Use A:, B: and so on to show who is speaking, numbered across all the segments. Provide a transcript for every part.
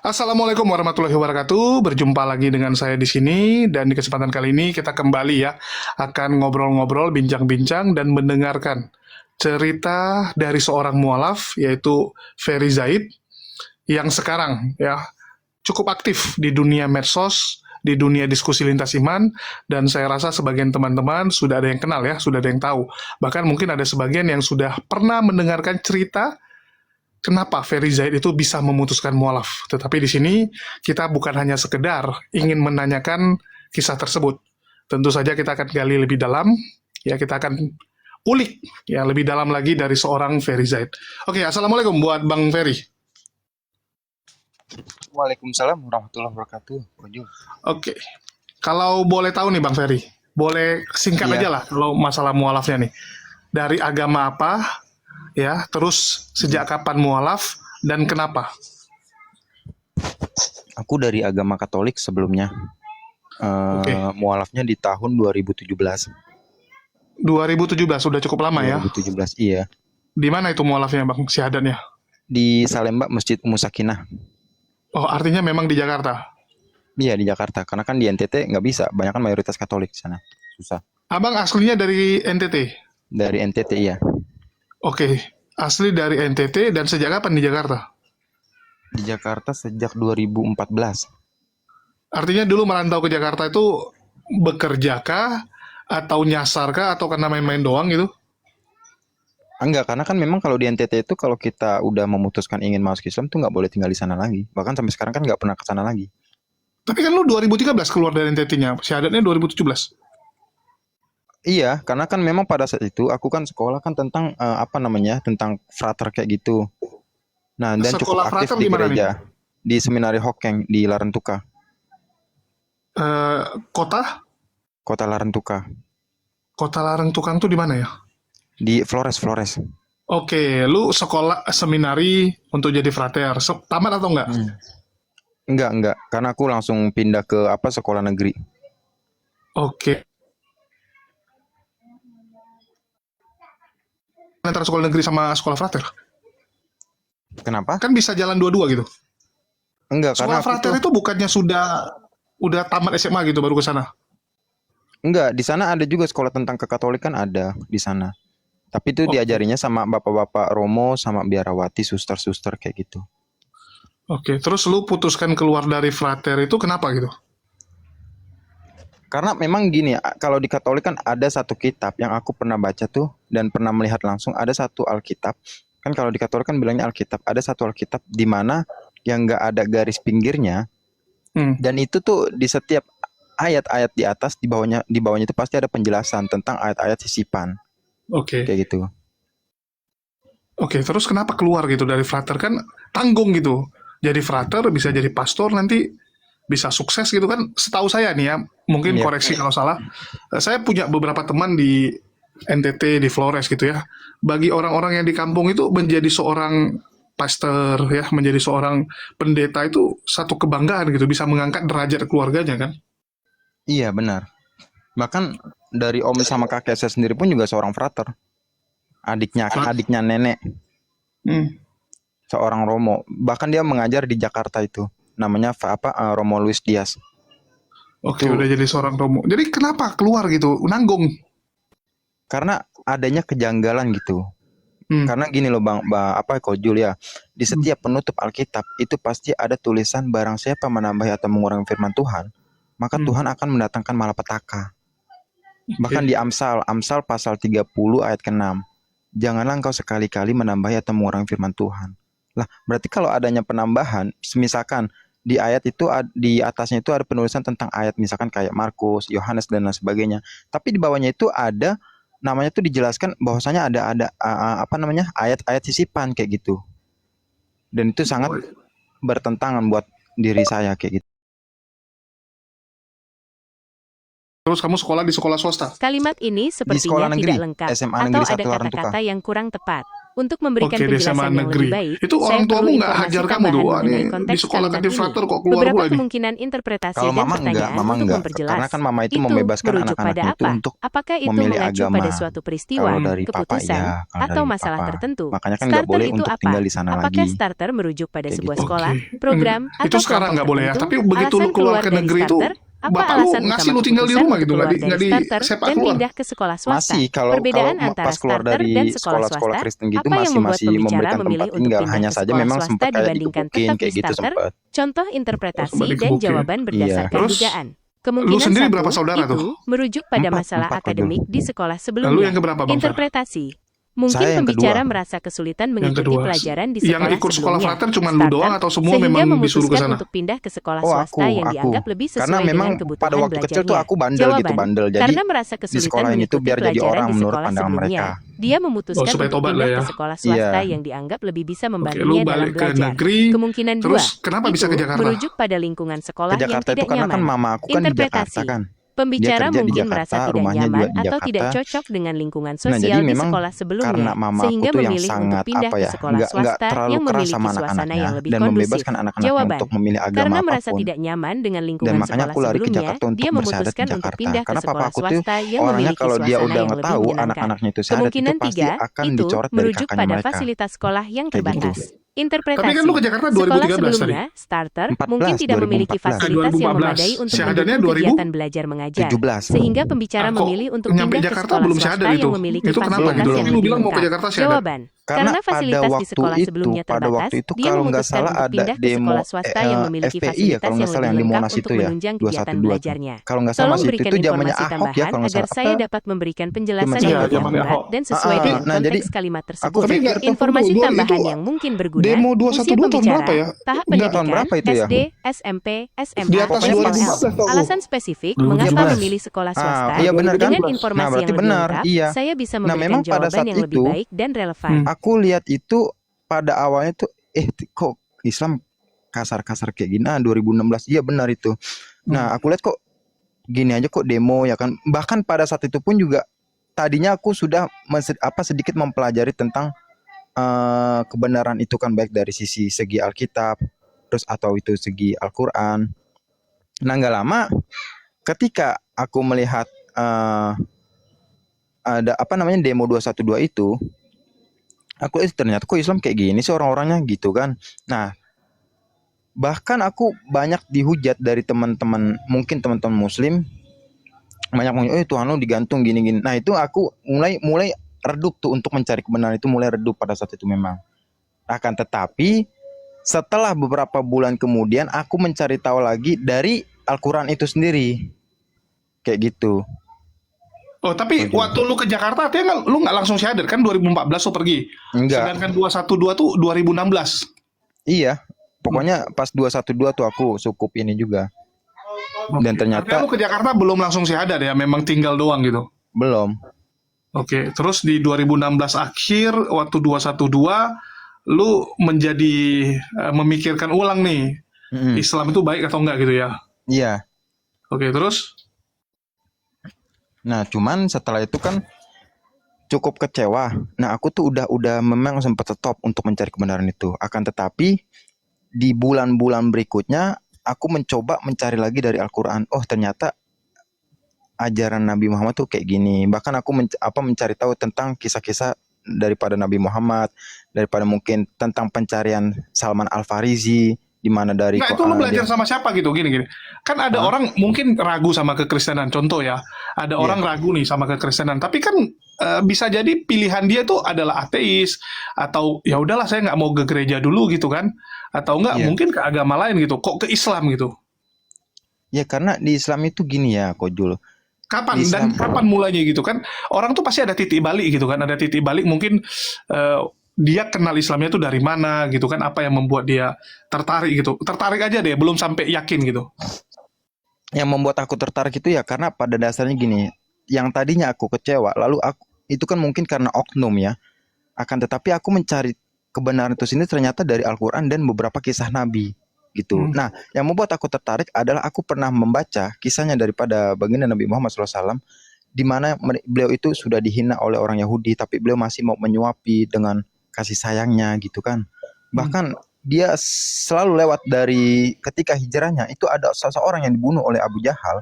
A: Assalamualaikum warahmatullahi wabarakatuh. Berjumpa lagi dengan saya di sini dan di kesempatan kali ini kita kembali ya akan ngobrol-ngobrol, bincang-bincang dan mendengarkan cerita dari seorang mualaf yaitu Ferry Zaid yang sekarang ya cukup aktif di dunia medsos, di dunia diskusi lintas iman, dan saya rasa sebagian teman-teman sudah ada yang kenal ya, sudah ada yang tahu. Bahkan mungkin ada sebagian yang sudah pernah mendengarkan cerita kenapa Ferry Zaid itu bisa memutuskan mualaf. Tetapi di sini kita bukan hanya sekedar ingin menanyakan kisah tersebut. Tentu saja kita akan gali lebih dalam, ya kita akan ulik yang lebih dalam lagi dari seorang Ferry Zaid. Oke, assalamualaikum buat Bang Ferry.
B: Waalaikumsalam warahmatullahi wabarakatuh. Bonjour.
A: Oke, kalau boleh tahu nih Bang Ferry, boleh singkat aja
B: Iya,
A: lah kalau masalah mualafnya nih. Dari agama apa, ya, terus sejak kapan mualaf, dan kenapa?
B: aku dari agama Katolik sebelumnya.
A: Oke,
B: Mualafnya di tahun 2017.
A: 2017, sudah cukup lama ya.
B: 2017, iya.
A: Di mana itu mualafnya Bang, syahadatnya?
B: Di Salemba, Masjid Musakinah.
A: Oh, artinya memang di Jakarta.
B: Iya, di Jakarta. Karena kan di NTT nggak bisa. Banyak kan mayoritas Katolik di sana. Susah.
A: Abang aslinya dari NTT?
B: Dari NTT, iya.
A: Oke, asli dari NTT dan sejak kapan di Jakarta?
B: Di Jakarta sejak 2014.
A: Artinya dulu merantau ke Jakarta itu bekerja kah? Atau nyasar kah? Atau karena main-main doang gitu?
B: Enggak, karena kan memang kalau di NTT itu kalau kita udah memutuskan ingin masuk Islam tuh nggak boleh tinggal di sana lagi. Bahkan sampai sekarang kan nggak pernah ke sana lagi.
A: Tapi kan lu 2013 keluar dari NTT-nya, syahadatnya 2017.
B: Iya, karena kan memang pada saat itu aku kan sekolah kan tentang apa namanya, tentang frater kayak gitu. Nah, dan cukup
A: Sekolah
B: aktif
A: frater
B: di
A: di mana nih?
B: gereja, di Seminari Hokeng di Larantuka,
A: Eh, kota?
B: kota Larantuka,
A: Kota Larang Tukang tuh di mana ya?
B: di Flores, Flores.
A: Oke, lu sekolah seminari untuk jadi frater. Tamat atau enggak?
B: Hmm. Enggak, karena aku langsung pindah ke apa sekolah negeri.
A: Oke. Antara sekolah negeri sama sekolah frater.
B: Kenapa?
A: Kan bisa jalan dua-dua gitu.
B: Enggak, karena
A: Sekolah
B: aku
A: frater
B: tuh
A: itu bukannya sudah udah tamat SMA gitu baru ke sana.
B: enggak di sana ada juga sekolah tentang kekatolikan ada di sana. Tapi itu
A: Oke.
B: diajarinya sama bapak-bapak Romo sama biarawati, suster-suster kayak gitu.
A: Oke, terus lu putuskan keluar dari frater itu kenapa gitu?
B: Karena memang gini, kalau di Katolik kan ada satu kitab yang aku pernah baca tuh dan pernah melihat langsung ada satu Alkitab. Kan kalau di Katolik kan bilangnya Alkitab, ada satu Alkitab di mana yang nggak ada garis pinggirnya
A: Hmm,
B: dan itu tuh di setiap ayat-ayat di atas di bawahnya itu pasti ada penjelasan tentang ayat-ayat sisipan
A: oke.
B: kayak gitu.
A: Oke, terus kenapa keluar gitu dari frater kan tanggung gitu. Jadi frater bisa jadi pastor nanti bisa sukses gitu kan. Setahu saya nih ya, mungkin
B: Iya.
A: koreksi kalau salah. Saya punya beberapa teman di NTT, di Flores gitu ya. Bagi orang-orang yang di kampung itu menjadi seorang pastor ya, menjadi seorang pendeta itu satu kebanggaan gitu, bisa mengangkat derajat keluarganya kan.
B: Iya, benar. Bahkan dari om sama kakek saya sendiri pun juga seorang frater. Adiknya
A: Frat.
B: adiknya nenek
A: Hmm.
B: seorang Romo. Bahkan dia mengajar di Jakarta itu. Namanya Romo Luis Diaz.
A: Oke,
B: Itu
A: udah jadi seorang romo. Jadi kenapa keluar gitu? Nanggung.
B: karena adanya kejanggalan gitu.
A: Hmm.
B: Karena gini loh Ko Julia, di
A: Hmm.
B: setiap penutup Alkitab itu pasti ada tulisan barang siapa menambahi atau mengurangi firman Tuhan, maka
A: Hmm.
B: Tuhan akan mendatangkan malapetaka. Bahkan
A: Oke.
B: di Amsal pasal 30 ayat ke-6. Janganlah engkau sekali-kali menambahi atau mengurangi firman Tuhan. Lah, berarti kalau adanya penambahan, misalkan di ayat itu di atasnya itu ada penulisan tentang ayat misalkan kayak Markus, Yohanes dan lain sebagainya. Tapi di bawahnya itu ada namanya tuh dijelaskan bahwasanya ada apa namanya ayat-ayat sisipan kayak gitu. Dan itu sangat
A: Oh,
B: bertentangan buat diri saya kayak gitu.
A: terus kamu sekolah di sekolah swasta?
C: Kalimat ini
B: Di sekolah
C: sepertinya
B: negeri,
C: tidak lengkap
B: SMA
C: atau
B: Negeri
C: ada
B: 1 Larantuka.
C: kata-kata yang kurang tepat. Untuk memberikan
A: Oke, di SMA
C: penjelasan yang lebih
A: negeri.
C: baik,
A: Itu
C: saya
A: orang
C: perlu
A: tuamu nggak
C: informasi
A: hajar kamu
C: tambahan
A: tuh? Wah,
C: mengenai
A: ini di
C: konteks
A: sekolah
C: kalimat
A: kadif
C: ini.
A: frater kok keluar
C: Beberapa
A: pula ini.
C: kemungkinan interpretasi
B: Kalau
C: dan
B: mama enggak,
C: pertanyaan
B: mama
C: untuk
B: enggak.
C: memperjelas.
B: Karena kan mama itu
C: Itu
B: membebaskan
C: merujuk pada
B: anak-anaknya itu
C: apa?
B: untuk
C: Apakah itu
B: memilih
C: mengacu
B: agama.
C: pada suatu peristiwa,
B: Kalau dari papa
C: keputusan,
B: iya, kalau
C: atau
B: dari
C: masalah
B: papa.
C: tertentu?
B: Makanya kan nggak
C: Starter
B: boleh
C: itu
B: untuk
C: apa?
B: tinggal di sana
C: Apakah
B: lagi.
C: starter merujuk pada
B: Kayak
C: sebuah
B: gitu.
C: sekolah,
A: Oke.
C: program,
A: Itu
C: atau
A: sekarang
C: kelompok
A: nggak boleh ya.
C: tertentu?
A: Tapi begitu lu
C: Alasan
A: keluar
C: keluar
A: ke
C: dari
A: negeri itu,
C: starter? Apa
A: bapak lu
C: alasan
A: ngasih
C: utama
A: lu tinggal di
C: keputusan
A: rumah
C: untuk
A: gitu,
C: keluar dari
A: nggak
C: starter
A: disepak
C: dan
A: keluar.
C: pindah ke sekolah swasta?
B: Masih kalau
C: Perbedaan antara
B: pas keluar
C: starter
B: dari
C: dan sekolah
B: sekolah-sekolah
C: swasta,
B: Kristen gitu
C: apa yang membuat
B: masih
C: pembicara
B: memberikan
C: memilih
B: tempat
C: untuk
B: tinggal.
C: pindah
B: Hanya
C: ke
B: saja
C: sekolah
B: memang
C: swasta
B: sempat kayak
C: dibandingkan
B: digebukin
C: tetap di
B: kayak gitu
C: starter?
B: sempat.
C: Contoh
A: Oh,
C: interpretasi
A: sempat
C: dan
A: dikebukin.
C: jawaban
B: Iya.
C: berdasarkan
A: Terus,
C: dugaan.
A: lu
C: Kemungkinan
A: sendiri
C: satu,
A: berapa saudara tuh?
C: itu merujuk pada masalah
B: Empat Kak Jul.
C: akademik di sekolah
A: Lu yang
C: sebelumnya.
A: keberapa, Bang Fer?
C: Interpretasi. Mungkin
B: Saya yang
C: pembicara
B: kedua.
C: merasa kesulitan
A: Yang
C: mengikuti
A: kedua.
C: pelajaran di
A: Yang
C: sekolah
A: ikut sekolah
C: sebelumnya,
A: frater cuma lu doang
C: starter,
A: atau semua
C: sehingga
A: memang disuruh ke
C: memutuskan
A: sana?
C: untuk pindah ke sekolah
B: Oh
C: swasta yang
B: aku.
C: dianggap lebih
B: Karena
C: sesuai
B: memang
C: dengan
B: pada
C: kebutuhan
B: waktu kecil tuh
C: belajarnya.
B: aku bandel gitu,
C: Jawaban,
B: bandel. Jadi
C: karena merasa
B: di
C: kesulitan
B: sekolah ini tuh
C: mengikuti
B: biar jadi
C: pelajaran
B: orang
C: di
B: menurut
C: sekolah
B: pandangan
C: sebelumnya,
B: mereka.
C: dia
A: Oh,
C: memutuskan
A: supaya
C: untuk
A: tobat
C: pindah
A: lah
C: ke
A: ya.
C: sekolah swasta
B: Iya.
C: yang dianggap lebih bisa
A: Oke, lu
C: membantunya dalam
A: balik ke
C: belajar.
A: negeri,
C: Kemungkinan dua,
A: terus kenapa bisa ke
C: itu
A: Jakarta?
C: merujuk pada lingkungan
B: Ke
C: sekolah yang
B: Jakarta itu
C: tidak
B: karena kan
C: nyaman.
B: mama aku kan di Jakarta
C: Interpretasi.
B: kan. Dia
C: Pembicara
B: kerja di
C: mungkin merasa
B: Jakarta,
C: tidak
B: rumahnya juga
C: nyaman
B: di
C: atau tidak
B: Jakarta.
C: cocok dengan lingkungan
B: Nah, jadi
C: sosial di
B: memang
C: sekolah
B: karena
C: sebelumnya,
B: mama aku
C: sehingga
B: tuh yang
C: memilih untuk
B: sangat
C: pindah
B: apa
C: ke
B: ya,
C: sekolah
B: nggak
C: swasta
B: terlalu
C: yang
B: keras
C: memiliki
B: sama
C: suasana
B: anak-anaknya
C: yang lebih
B: dan
C: kondusif.
B: membebaskan anak-anaknya
C: Jawaban,
B: untuk memilih agama
C: karena merasa
B: apapun.
C: tidak nyaman dengan
B: Dan
C: lingkungan
B: makanya
C: sekolah
B: aku lari ke
C: sebelumnya,
B: Jakarta untuk
C: dia
B: bersyahadat
C: memutuskan
B: di
C: untuk
B: Jakarta.
C: pindah ke
B: Karena papa
C: sekolah
B: aku tuh
C: swasta yang
B: orangnya
C: memiliki
B: kalau dia
C: suasana
B: udah
C: yang lebih
B: ngetahu
C: menyenangkan.
B: anak-anaknya itu syahadat itu
C: Kemungkinan
B: pasti
C: tiga,
B: akan
C: itu
B: dicoret dari
C: merujuk
B: kakaknya
C: pada
B: mereka.
C: fasilitas sekolah yang
B: Kayak gitu.
C: terbatas.
A: Tapi kan lu
C: Interpretasi.
A: ke Jakarta
C: Sekolah
A: 2013 tadi.
C: sebelumnya, starter, mungkin
B: 14,
C: tidak memiliki
B: 2014.
C: fasilitas yang
A: 2014.
C: memadai untuk
A: Syahadatnya
C: mendukung
A: 2000?
C: kegiatan belajar mengajar,
B: 17.
C: sehingga pembicara
A: Kok
C: memilih untuk
A: nyampe
C: pindah ke
A: Jakarta
C: sekolah
A: belum
C: swasta
A: syahadat itu?
C: yang memiliki
A: Itu kenapa
C: fasilitas
A: gitu?
C: yang
A: Tapi lu
C: lebih
A: bilang mau ke
C: lengkap.
A: Jakarta syahadat.
C: Jawaban,
B: Karena
C: karena
B: pada
C: fasilitas di
B: waktu
C: sekolah
B: itu,
C: sebelumnya
B: pada
C: terbatas,
B: waktu itu
C: dia
B: kalau nggak
C: memutuskan
B: salah
C: untuk
B: ada
C: pindah ke
B: demo
C: sekolah swasta yang memiliki
B: FPI ya
C: fasilitas
B: kalau
C: yang
B: nggak salah
C: lebih
B: yang di
C: lengkap
B: Monas
C: untuk
B: itu ya,
C: menunjang kegiatan
B: 212 tuh.
C: belajarnya.
B: Kalau nggak salah
C: Tolong
B: masih
C: berikan
B: itu zamannya
C: informasi
B: Ahok ya
C: tambahan
B: kalau nggak
C: agar
B: salah.
C: saya dapat memberikan penjelasan
B: Zamannya
C: yang
A: Iya,
C: lebih
A: zaman
C: akurat
A: Ahok.
C: dan sesuai dengan
B: Nah, jadi
C: konteks kalimat
B: aku
C: tersebut.
A: Tapi
B: pikir
A: nggak
C: Informasi
A: itu
C: tambahan yang mungkin berguna,
A: demo
C: usia
A: 212 tahun berapa
C: pembicara,
A: ya?
C: tahap
A: Nggak,
B: tahun
C: pendidikan,
B: berapa itu ya?
C: SD, SMP,
A: di
C: SMA,
A: atas
C: dan
B: Pokoknya
A: 2014
C: PL.
A: tau.
C: Alasan spesifik
A: 2013.
C: mengapa memilih sekolah swasta,
B: Iya benar kan?
C: dengan
B: Nah,
C: informasi yang
B: berarti
C: lebih
B: benar.
C: lengkap,
B: Iya.
C: saya bisa
B: Nah,
C: memberikan
B: memang pada
C: jawaban
B: saat
C: yang lebih
B: itu
C: baik dan relevan.
B: aku lihat itu pada awalnya tuh kok Islam kasar-kasar kayak gini. 2016. Iya benar itu. Nah, aku lihat kok gini aja kok demo ya kan. Bahkan pada saat itu pun juga tadinya aku sudah sedikit mempelajari tentang kebenaran itu kan baik dari segi Alkitab terus atau itu segi Al-Qur'an. Nah, nggak lama ketika aku melihat ada demo 212 itu, aku ternyata kok Islam kayak gini sih orang-orangnya gitu kan. Nah, bahkan aku banyak dihujat dari teman-teman, mungkin teman-teman muslim banyak ngomong, Tuhan lu digantung gini-gini. Nah, itu aku mulai redup tuh untuk mencari kebenaran, itu mulai redup pada saat itu memang. Akan tetapi setelah beberapa bulan kemudian aku mencari tahu lagi dari Al-Qur'an itu sendiri. Kayak gitu.
A: Oh, tapi waktu lu ke Jakarta artinya lu nggak langsung syahadat kan 2014 lu pergi.
B: Enggak.
A: Sedangkan 212 tuh 2016.
B: Iya. Pokoknya pas 212 tuh aku sukup ini juga. Dan
A: Artinya
B: ternyata
A: lu ke Jakarta belum langsung syahadat ya, memang tinggal doang gitu.
B: belum.
A: Oke, terus di 2016 akhir waktu 212 lu menjadi memikirkan ulang nih Islam itu baik atau enggak gitu ya.
B: Iya.
A: Oke, terus
B: Nah, cuman setelah itu kan cukup kecewa. Nah, aku tuh udah memang sempat stop untuk mencari kebenaran itu. Akan tetapi di bulan-bulan berikutnya aku mencoba mencari lagi dari Al-Qur'an. Oh, ternyata ajaran Nabi Muhammad tuh kayak gini. Bahkan aku mencari tahu tentang kisah-kisah daripada Nabi Muhammad, daripada mungkin tentang pencarian Salman Al-Farisi di mana dari
A: nah itu lu belajar sama siapa gitu gini. Kan ada orang mungkin ragu sama kekristenan, contoh ya. Ada orang ragu nih sama kekristenan, tapi kan bisa jadi pilihan dia tuh adalah ateis atau ya udahlah saya nggak mau ke gereja dulu gitu kan, atau enggak mungkin ke agama lain gitu, kok ke Islam gitu.
B: Ya karena di Islam itu gini ya, Kojul.
A: Kapan dan kapan mulainya gitu kan? Orang tuh pasti ada titik balik gitu kan, ada titik balik mungkin dia kenal Islamnya tuh dari mana gitu kan, apa yang membuat dia tertarik gitu. Tertarik aja deh, belum sampai yakin gitu.
B: Yang membuat aku tertarik itu ya karena pada dasarnya gini, yang tadinya aku kecewa, lalu aku itu kan mungkin karena oknum ya. Akan tetapi aku mencari kebenaran itu sini ternyata dari Al-Qur'an dan beberapa kisah Nabi gitu. Nah, yang membuat aku tertarik adalah aku pernah membaca kisahnya daripada baginda Nabi Muhammad SAW, di mana beliau itu sudah dihina oleh orang Yahudi, tapi beliau masih mau menyuapi dengan kasih sayangnya gitu kan. Bahkan dia selalu lewat dari ketika hijrahnya itu ada seseorang yang dibunuh oleh Abu Jahal,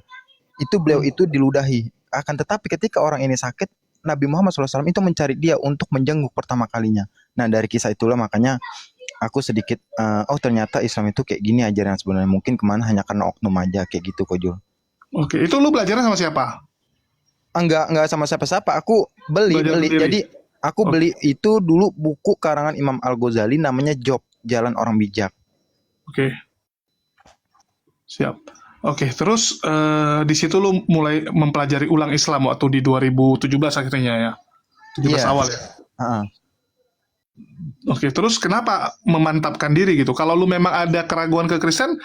B: itu beliau itu diludahi. Akan tetapi ketika orang ini sakit, Nabi Muhammad SAW itu mencari dia untuk menjenguk pertama kalinya. Nah dari kisah itulah makanya aku sedikit oh ternyata Islam itu kayak gini ajaran sebenarnya, mungkin kemana hanya karena oknum aja kayak gitu Kojul.
A: Oke, itu lu belajarnya sama siapa?
B: Enggak sama siapa-siapa, aku beli
A: Belajar sendiri?
B: jadi aku
A: Oke.
B: beli itu dulu buku karangan Imam Al-Ghazali namanya Job, Jalan Orang Bijak.
A: Oke. Siap. Oke, terus di situ lu mulai mempelajari ulang Islam waktu di 2017 akhirnya ya. 17
B: Iya.
A: awal ya.
B: Heeh.
A: Oke, terus kenapa memantapkan diri gitu? Kalau lu memang ada keraguan ke Kristen,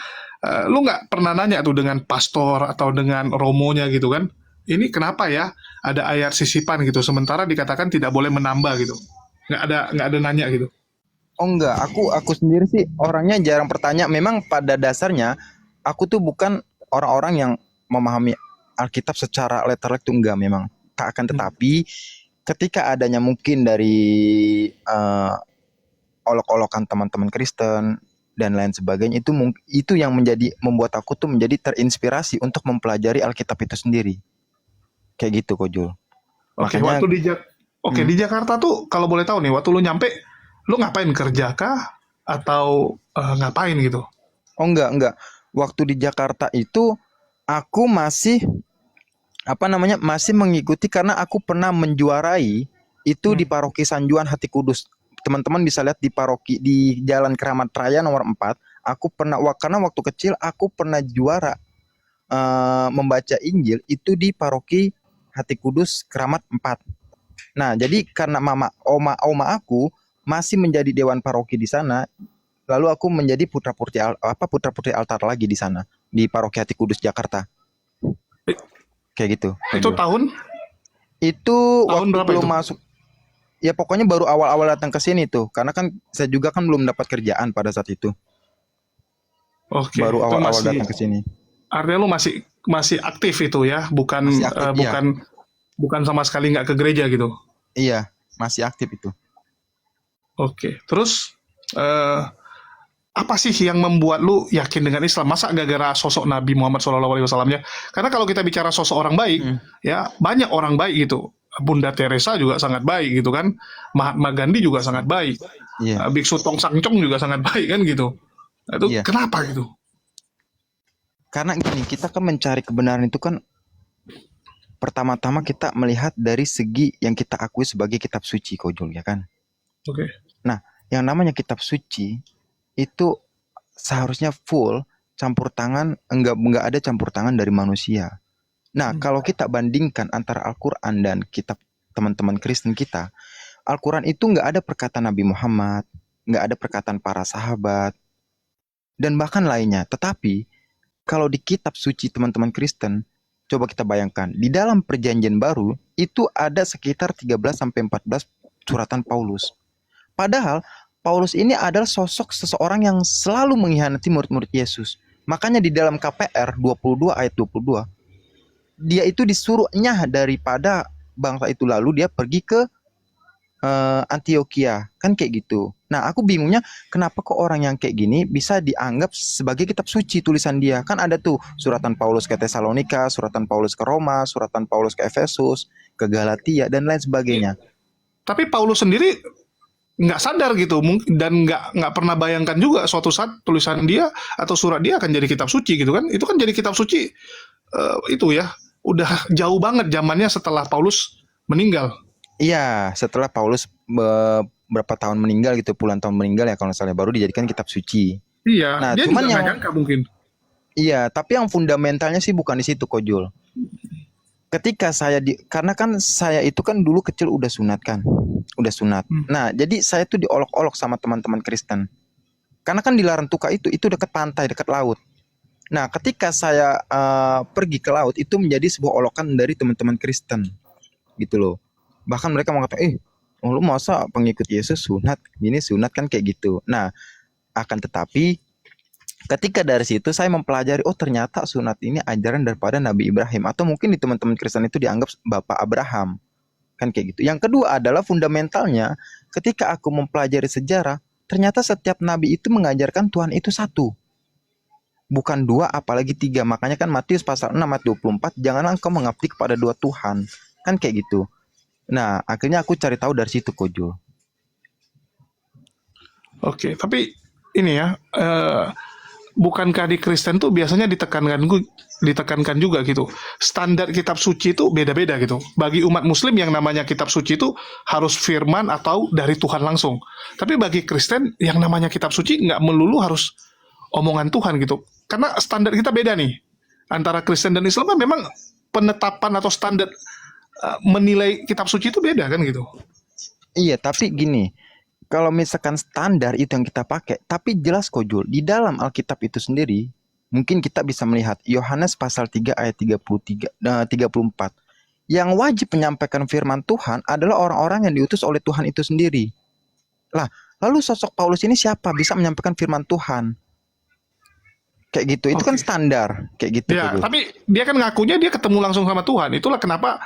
A: lu nggak pernah nanya tuh dengan pastor atau dengan romonya gitu kan? Ini kenapa ya ada ayat sisipan gitu, sementara dikatakan tidak boleh menambah gitu? Nggak ada nanya gitu.
B: Oh enggak, aku sendiri sih orangnya jarang bertanya. Memang pada dasarnya aku tuh bukan orang-orang yang memahami Alkitab secara letterlek tuh enggak memang. Akan tetapi ketika adanya mungkin dari olok-olokan teman-teman Kristen dan lain sebagainya, itu yang membuat aku tuh menjadi terinspirasi untuk mempelajari Alkitab itu sendiri. Kayak gitu Kojul.
A: Oke,
B: Makanya
A: di Jakarta tuh kalau boleh tahu nih, waktu lu nyampe, lu ngapain, kerja kah atau ngapain gitu?
B: oh enggak. Waktu di Jakarta itu aku masih masih mengikuti karena aku pernah menjuarai itu di Paroki Sanjuan Hati Kudus. Teman-teman bisa lihat di paroki di Jalan Keramat Raya nomor 4. Aku pernah karena waktu kecil aku pernah juara membaca Injil itu di Paroki Hati Kudus Keramat 4. Nah, jadi karena oma aku masih menjadi dewan paroki di sana, lalu aku menjadi putra-putri altar lagi di sana di Paroki Hati Kudus Jakarta. Kayak gitu.
A: Itu tahun
B: Itu
A: tahun
B: waktu
A: berapa
B: belum
A: itu?
B: masuk. Ya pokoknya baru awal-awal datang ke sini tuh. Karena kan saya juga kan belum dapat kerjaan pada saat itu.
A: Oke,
B: Baru
A: itu
B: awal-awal
A: masih,
B: datang ke sini.
A: artinya lu masih aktif itu ya, bukan
B: Masih aktif, iya.
A: bukan sama sekali nggak ke gereja gitu.
B: Iya, masih aktif itu.
A: Oke, terus apa sih yang membuat lu yakin dengan Islam? Masa gara-gara sosok Nabi Muhammad SAW ya? Karena kalau kita bicara sosok orang baik, ya banyak orang baik gitu. Bunda Teresa juga sangat baik gitu kan. Mahatma Gandhi juga sangat baik.
B: Iya.
A: Biksu Tong Sang Chong juga sangat baik kan gitu. Itu
B: Iya.
A: kenapa gitu?
B: Karena gini, kita kan mencari kebenaran itu kan pertama-tama kita melihat dari segi yang kita akui sebagai kitab suci, Kojol, ya kan?
A: Oke.
B: Nah, yang namanya kitab suci itu seharusnya full campur tangan, enggak ada campur tangan dari manusia. Nah, kalau kita bandingkan antara Al-Quran dan kitab teman-teman Kristen kita, Al-Quran itu enggak ada perkataan Nabi Muhammad, enggak ada perkataan para sahabat, dan bahkan lainnya. Tetapi, kalau di kitab suci teman-teman Kristen, coba kita bayangkan, di dalam perjanjian baru, itu ada sekitar 13-14 suratan Paulus. Padahal, Paulus ini adalah sosok seseorang yang selalu mengkhianati murid-murid Yesus. Makanya di dalam KPR 22 ayat 22, dia itu disuruhnya daripada bangsa itu, lalu dia pergi ke Antioquia, kan kayak gitu. Nah, aku bingungnya kenapa kok orang yang kayak gini bisa dianggap sebagai kitab suci tulisan dia. Kan ada tuh suratan Paulus ke Tesalonika, suratan Paulus ke Roma, suratan Paulus ke Efesus, ke Galatia, dan lain sebagainya.
A: Tapi Paulus sendiri nggak sadar gitu, dan nggak pernah bayangkan juga suatu saat tulisan dia atau surat dia akan jadi kitab suci gitu kan. Itu kan jadi kitab suci itu ya udah jauh banget zamannya setelah Paulus meninggal.
B: Iya, setelah Paulus berapa tahun meninggal gitu, puluhan tahun meninggal ya kalau misalnya, baru dijadikan kitab suci.
A: Iya,
B: Nah,
A: dia
B: cuman
A: juga nggak nyangka mungkin.
B: Iya, tapi yang fundamentalnya sih bukan di situ, Kojul. Ketika karena kan saya itu kan dulu kecil udah sunat kan, udah sunat. Nah, jadi saya tuh diolok-olok sama teman-teman Kristen. Karena kan di Larantuka itu dekat pantai, dekat laut. Nah, ketika saya pergi ke laut, itu menjadi sebuah olokan dari teman-teman Kristen, gitu loh. Bahkan mereka mengatakan, lu masa pengikut Yesus sunat? Gini sunat kan kayak gitu. Nah, akan tetapi ketika dari situ saya mempelajari, oh ternyata sunat ini ajaran daripada Nabi Ibrahim, atau mungkin di teman-teman Kristen itu dianggap Bapak Abraham. kan kayak gitu. Yang kedua adalah fundamentalnya, ketika aku mempelajari sejarah, ternyata setiap nabi itu mengajarkan Tuhan itu satu, bukan dua apalagi tiga. Makanya kan Matius pasal 6 ayat 24, janganlah engkau mengabdi kepada dua Tuhan, kan kayak gitu. Nah, akhirnya aku cari tahu dari situ, Kojul.
A: Oke, tapi ini ya, bukankah di Kristen tuh biasanya ditekankan juga gitu. Standar kitab suci itu beda-beda gitu. Bagi umat muslim yang namanya kitab suci itu harus firman atau dari Tuhan langsung. Tapi bagi Kristen yang namanya kitab suci nggak melulu harus omongan Tuhan gitu. Karena standar kita beda nih. Antara Kristen dan Islam kan memang penetapan atau standar menilai kitab suci itu beda kan gitu.
B: Iya, tapi gini, kalau misalkan standar itu yang kita pakai, tapi jelas Kojul, di dalam Alkitab itu sendiri, mungkin kita bisa melihat Yohanes pasal 3 ayat 34. Yang wajib menyampaikan firman Tuhan adalah orang-orang yang diutus oleh Tuhan itu sendiri. Lah, lalu sosok Paulus ini siapa bisa menyampaikan firman Tuhan? Kayak gitu, itu kan
A: Oke.
B: standar, kayak gitu
A: Ya,
B: Kojul.
A: tapi dia kan ngakunya dia ketemu langsung sama Tuhan. Itulah kenapa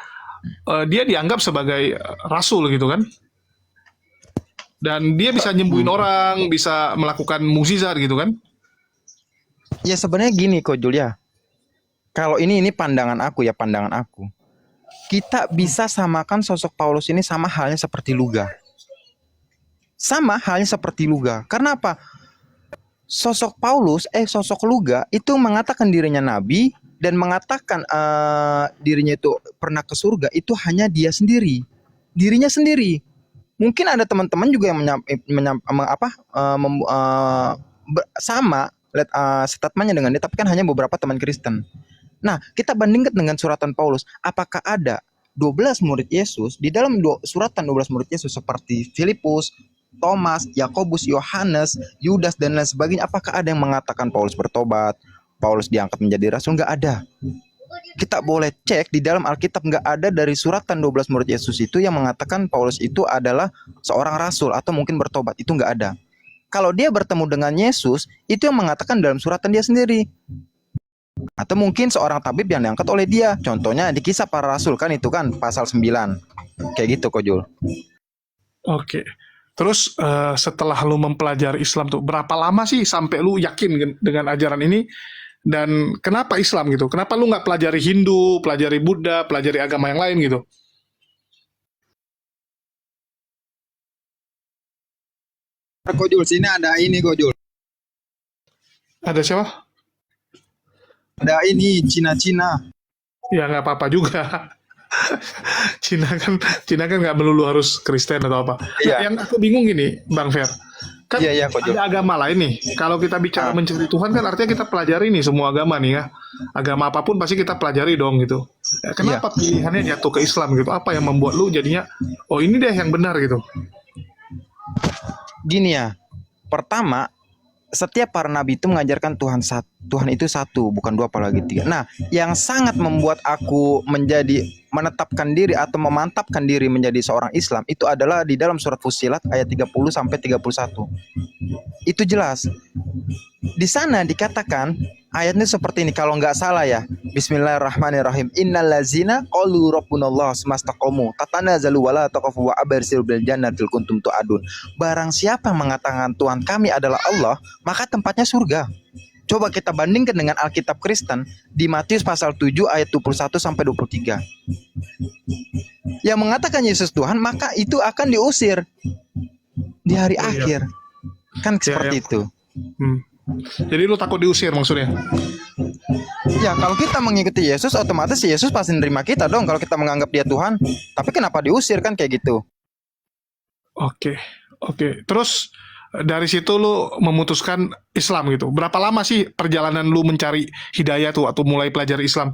A: dia dianggap sebagai rasul gitu kan. Dan dia bisa nyembuhin orang, bisa melakukan mukjizat gitu kan.
B: Ya sebenarnya gini Kojul ya. Kalau ini pandangan aku ya, pandangan aku. Kita bisa samakan sosok Paulus ini sama halnya seperti Luga. Sama halnya seperti Luga. Karena apa? Sosok Luga itu mengatakan dirinya nabi dan mengatakan dirinya itu pernah ke surga, itu hanya dia sendiri. Dirinya sendiri. Mungkin ada teman-teman juga yang sama statementnya dengan dia, tapi kan hanya beberapa teman Kristen. Nah, kita bandingkan dengan suratan Paulus. Apakah ada 12 murid Yesus di dalam suratan 12 murid Yesus seperti Filipus, Thomas, Yakobus, Yohanes, Yudas dan lain sebagainya? Apakah ada yang mengatakan Paulus bertobat, Paulus diangkat menjadi rasul? Enggak ada. Kita boleh cek di dalam Alkitab, nggak ada dari suratan 12 murid Yesus itu yang mengatakan Paulus itu adalah seorang rasul atau mungkin bertobat. Itu nggak ada. Kalau dia bertemu dengan Yesus, itu yang mengatakan dalam suratan dia sendiri. Atau mungkin seorang tabib yang diangkat oleh dia. Contohnya di Kisah Para Rasul kan, itu kan pasal 9. Kayak gitu Kojul.
A: Oke. Terus setelah lu mempelajari Islam tuh, berapa lama sih sampai lu yakin dengan ajaran ini? Dan kenapa Islam gitu? Kenapa lu nggak pelajari Hindu, pelajari Buddha, pelajari agama yang lain gitu?
B: Kojul, sini ada ini Kojul.
A: Ada siapa?
B: Ada ini Cina-Cina.
A: Ya nggak apa-apa juga. Cina kan nggak melulu harus Kristen atau apa. Nah,
B: Iya.
A: yang aku bingung gini, Bang Fer. Kan
B: Iya, Kojul.
A: ada agama lain nih. Kalau kita bicara mencari Tuhan kan artinya kita pelajari nih semua agama nih ya. Agama apapun pasti kita pelajari dong gitu. Ya, kenapa pilihannya jatuh ke Islam gitu? Apa yang membuat lu jadinya, oh ini deh yang benar gitu?
B: Gini ya. Pertama, setiap para nabi itu mengajarkan Tuhan itu satu, bukan dua apalagi tiga. Nah, yang sangat membuat aku menetapkan diri atau memantapkan diri menjadi seorang Islam itu adalah di dalam surat Fussilat ayat 30 sampai 31. Itu jelas. Di sana dikatakan ayatnya seperti ini, kalau nggak salah ya. Bismillahirrahmanirrahim. Innallazina qalu rabbunallah semastaqamu tatanazzalu wala taqafu wa abshiru bil jannatil kuntum tu'adun. Barang siapa mengatakan Tuhan kami adalah Allah, maka tempatnya surga. Coba kita bandingkan dengan Alkitab Kristen di Matius pasal 7 ayat 21 sampai 23. Yang mengatakan Yesus Tuhan, maka itu akan diusir di hari akhir. Kan seperti itu.
A: Jadi lu takut diusir maksudnya?
B: Ya, kalau kita mengikuti Yesus, otomatis Yesus pasti nerima kita dong kalau kita menganggap dia Tuhan. Tapi kenapa diusir, kan kayak gitu.
A: Oke. Terus dari situ lu memutuskan Islam gitu. Berapa lama sih perjalanan lu mencari hidayah tuh atau mulai pelajari Islam?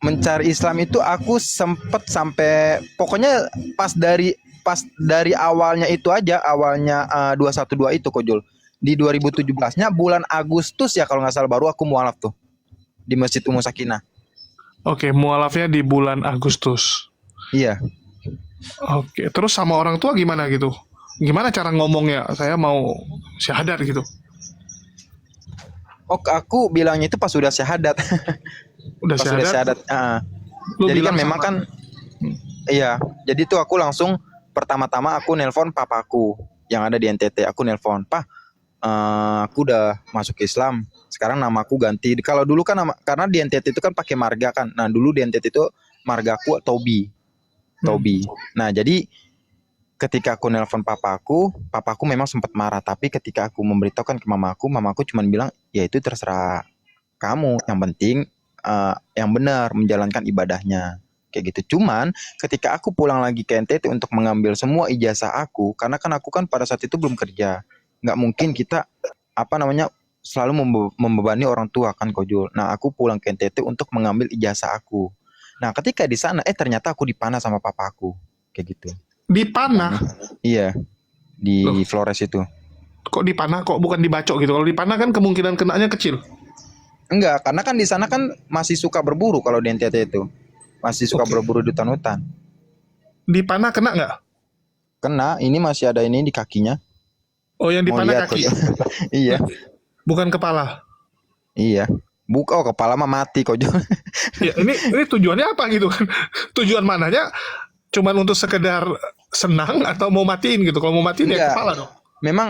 B: Mencari Islam itu aku sempet sampai pokoknya pas dari awalnya itu aja, awalnya 212 itu Kojul. Di 2017-nya bulan Agustus ya kalau nggak salah, baru aku mualaf tuh di Masjid Ummu Sakinah.
A: Oke, mualafnya di bulan Agustus.
B: Iya.
A: Oke, terus sama orang tua gimana gitu? Gimana cara ngomongnya? Saya mau syahadat gitu.
B: Oh, aku bilangnya itu pas sudah syahadat.
A: Udah
B: Pas sudah
A: syahadat,
B: syahadat.
A: Lu
B: Jadi kan
A: bilang
B: memang
A: sama.
B: kan iya, jadi tuh aku langsung pertama-tama aku nelpon papaku yang ada di NTT. Aku nelpon, "Pak, aku udah masuk Islam. Sekarang namaku ganti. Kalau dulu kan karena di NTT itu kan pakai marga kan. Nah, dulu di NTT itu margaku Tobi,
A: Hmm.
B: Tobi. Nah, jadi ketika aku nelpon papaku memang sempat marah, tapi ketika aku memberitahukan ke mamaku cuma bilang, "Ya itu terserah kamu, yang penting yang benar menjalankan ibadahnya." Kayak gitu. Cuman ketika aku pulang lagi ke NTT untuk mengambil semua ijazah aku, karena kan aku kan pada saat itu belum kerja. Nggak mungkin kita apa namanya selalu membebani orang tua kan Kojul. Nah, aku pulang ke NTT untuk mengambil ijazah aku. Nah, ketika di sana ternyata aku dipanah sama papaku. Kayak gitu.
A: Dipanah.
B: Iya,
A: Loh,
B: di Flores itu.
A: kok dipanah kok bukan dibacok gitu? Kalau dipanah kan kemungkinan kenanya kecil.
B: Enggak, karena kan di sana kan masih suka berburu kalau di NTT itu. Masih suka
A: Oke.
B: berburu di hutan-hutan.
A: Dipanah kena nggak?
B: Kena, ini masih ada ini di kakinya.
A: Oh, yang
B: Mau
A: dipanah
B: lihat
A: kaki.
B: Kojul. Iya,
A: Bukan kepala.
B: iya. Buka kepala mah mati Kojul.
A: Ya, ini tujuannya apa gitu kan? Tujuan mananya cuman untuk sekedar senang atau mau matiin gitu. Kalau mau matiin ya
B: Enggak.
A: kepala dong.
B: Memang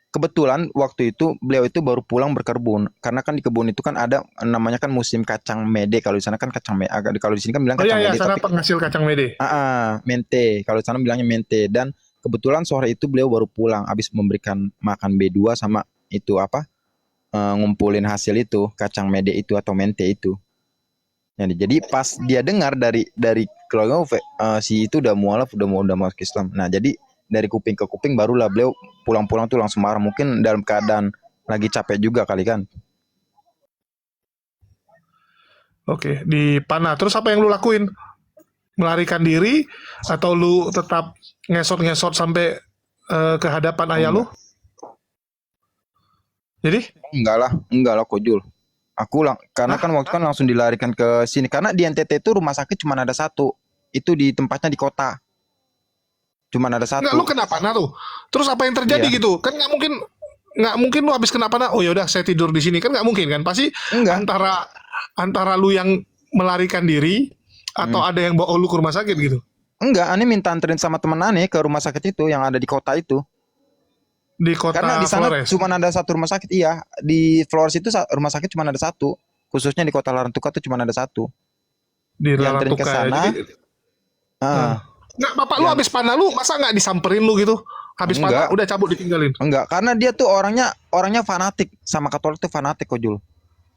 B: kebetulan waktu itu beliau itu baru pulang berkebun. Karena kan di kebun itu kan ada namanya kan musim kacang mede. Kalau di sana kan kacang mede. Kalau di sini kan bilang
A: Oh iya
B: kacang
A: ya,
B: mede
A: sana
B: tapi
A: penghasil kacang mede.
B: mente. Kalau di sana bilangnya mente. Dan kebetulan sore itu beliau baru pulang habis memberikan makan B2 sama itu apa? Ngumpulin hasil itu, kacang mede itu atau mente itu. Jadi pas dia dengar dari keluarga si itu udah mualaf, udah masuk Islam. Nah, jadi dari kuping ke kuping barulah beliau pulang-pulang tuh langsung marah. Mungkin dalam keadaan lagi capek juga kali kan.
A: Oke, dipanah. Terus apa yang lu lakuin? Melarikan diri atau lu tetap ngesot-ngesot sampai ke hadapan
B: Oh,
A: ayah lu?
B: enggak.
A: Jadi,
B: Enggak lah Kojul. Karena
A: ah,
B: kan waktu kan langsung dilarikan ke sini karena di NTT itu rumah sakit cuma ada satu. Itu di tempatnya di kota. Cuma ada
A: nggak lu
B: satu.
A: kena panah tuh. Terus apa yang terjadi
B: Iya.
A: gitu? Kan nggak mungkin lu habis kena panah. Oh ya udah saya tidur di sini kan nggak mungkin kan? Pasti
B: Enggak.
A: antara antara lu yang melarikan diri
B: Hmm.
A: atau ada yang bawa lu ke rumah sakit gitu.
B: Enggak, Ani minta anterin sama temen Ani ke rumah sakit itu yang ada di kota itu.
A: Di
B: Karena di
A: kota
B: sana
A: Flores,
B: cuma ada satu rumah sakit, iya. Di Flores itu rumah sakit cuma ada satu. Khususnya di kota Larantuka tuh cuma ada satu.
A: di
B: Dianterin ke
A: Larantuka ya. Jadi,
B: sana,
A: nah.
B: ah,
A: Nggak, bapak lu
B: dian
A: habis panah lu, masa nggak disamperin lu gitu? Habis panah,
B: enggak,
A: udah cabut ditinggalin.
B: enggak. Karena dia tuh orangnya fanatik sama Katolik tuh fanatik kok Jul.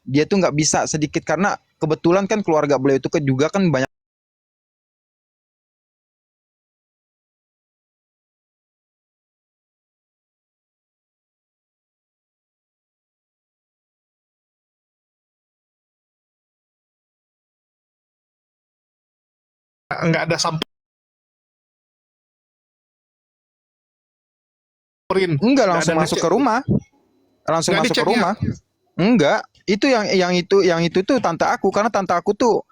B: Dia tuh nggak bisa sedikit karena kebetulan kan keluarga beliau itu juga kan banyak
A: Nggak ada samperin,
B: enggak
A: nggak ada
B: langsung masuk
A: ngecek,
B: ke rumah, langsung
A: nggak
B: masuk ke
A: diceknya.
B: rumah. Enggak, itu yang itu tuh tante aku karena tante aku tuh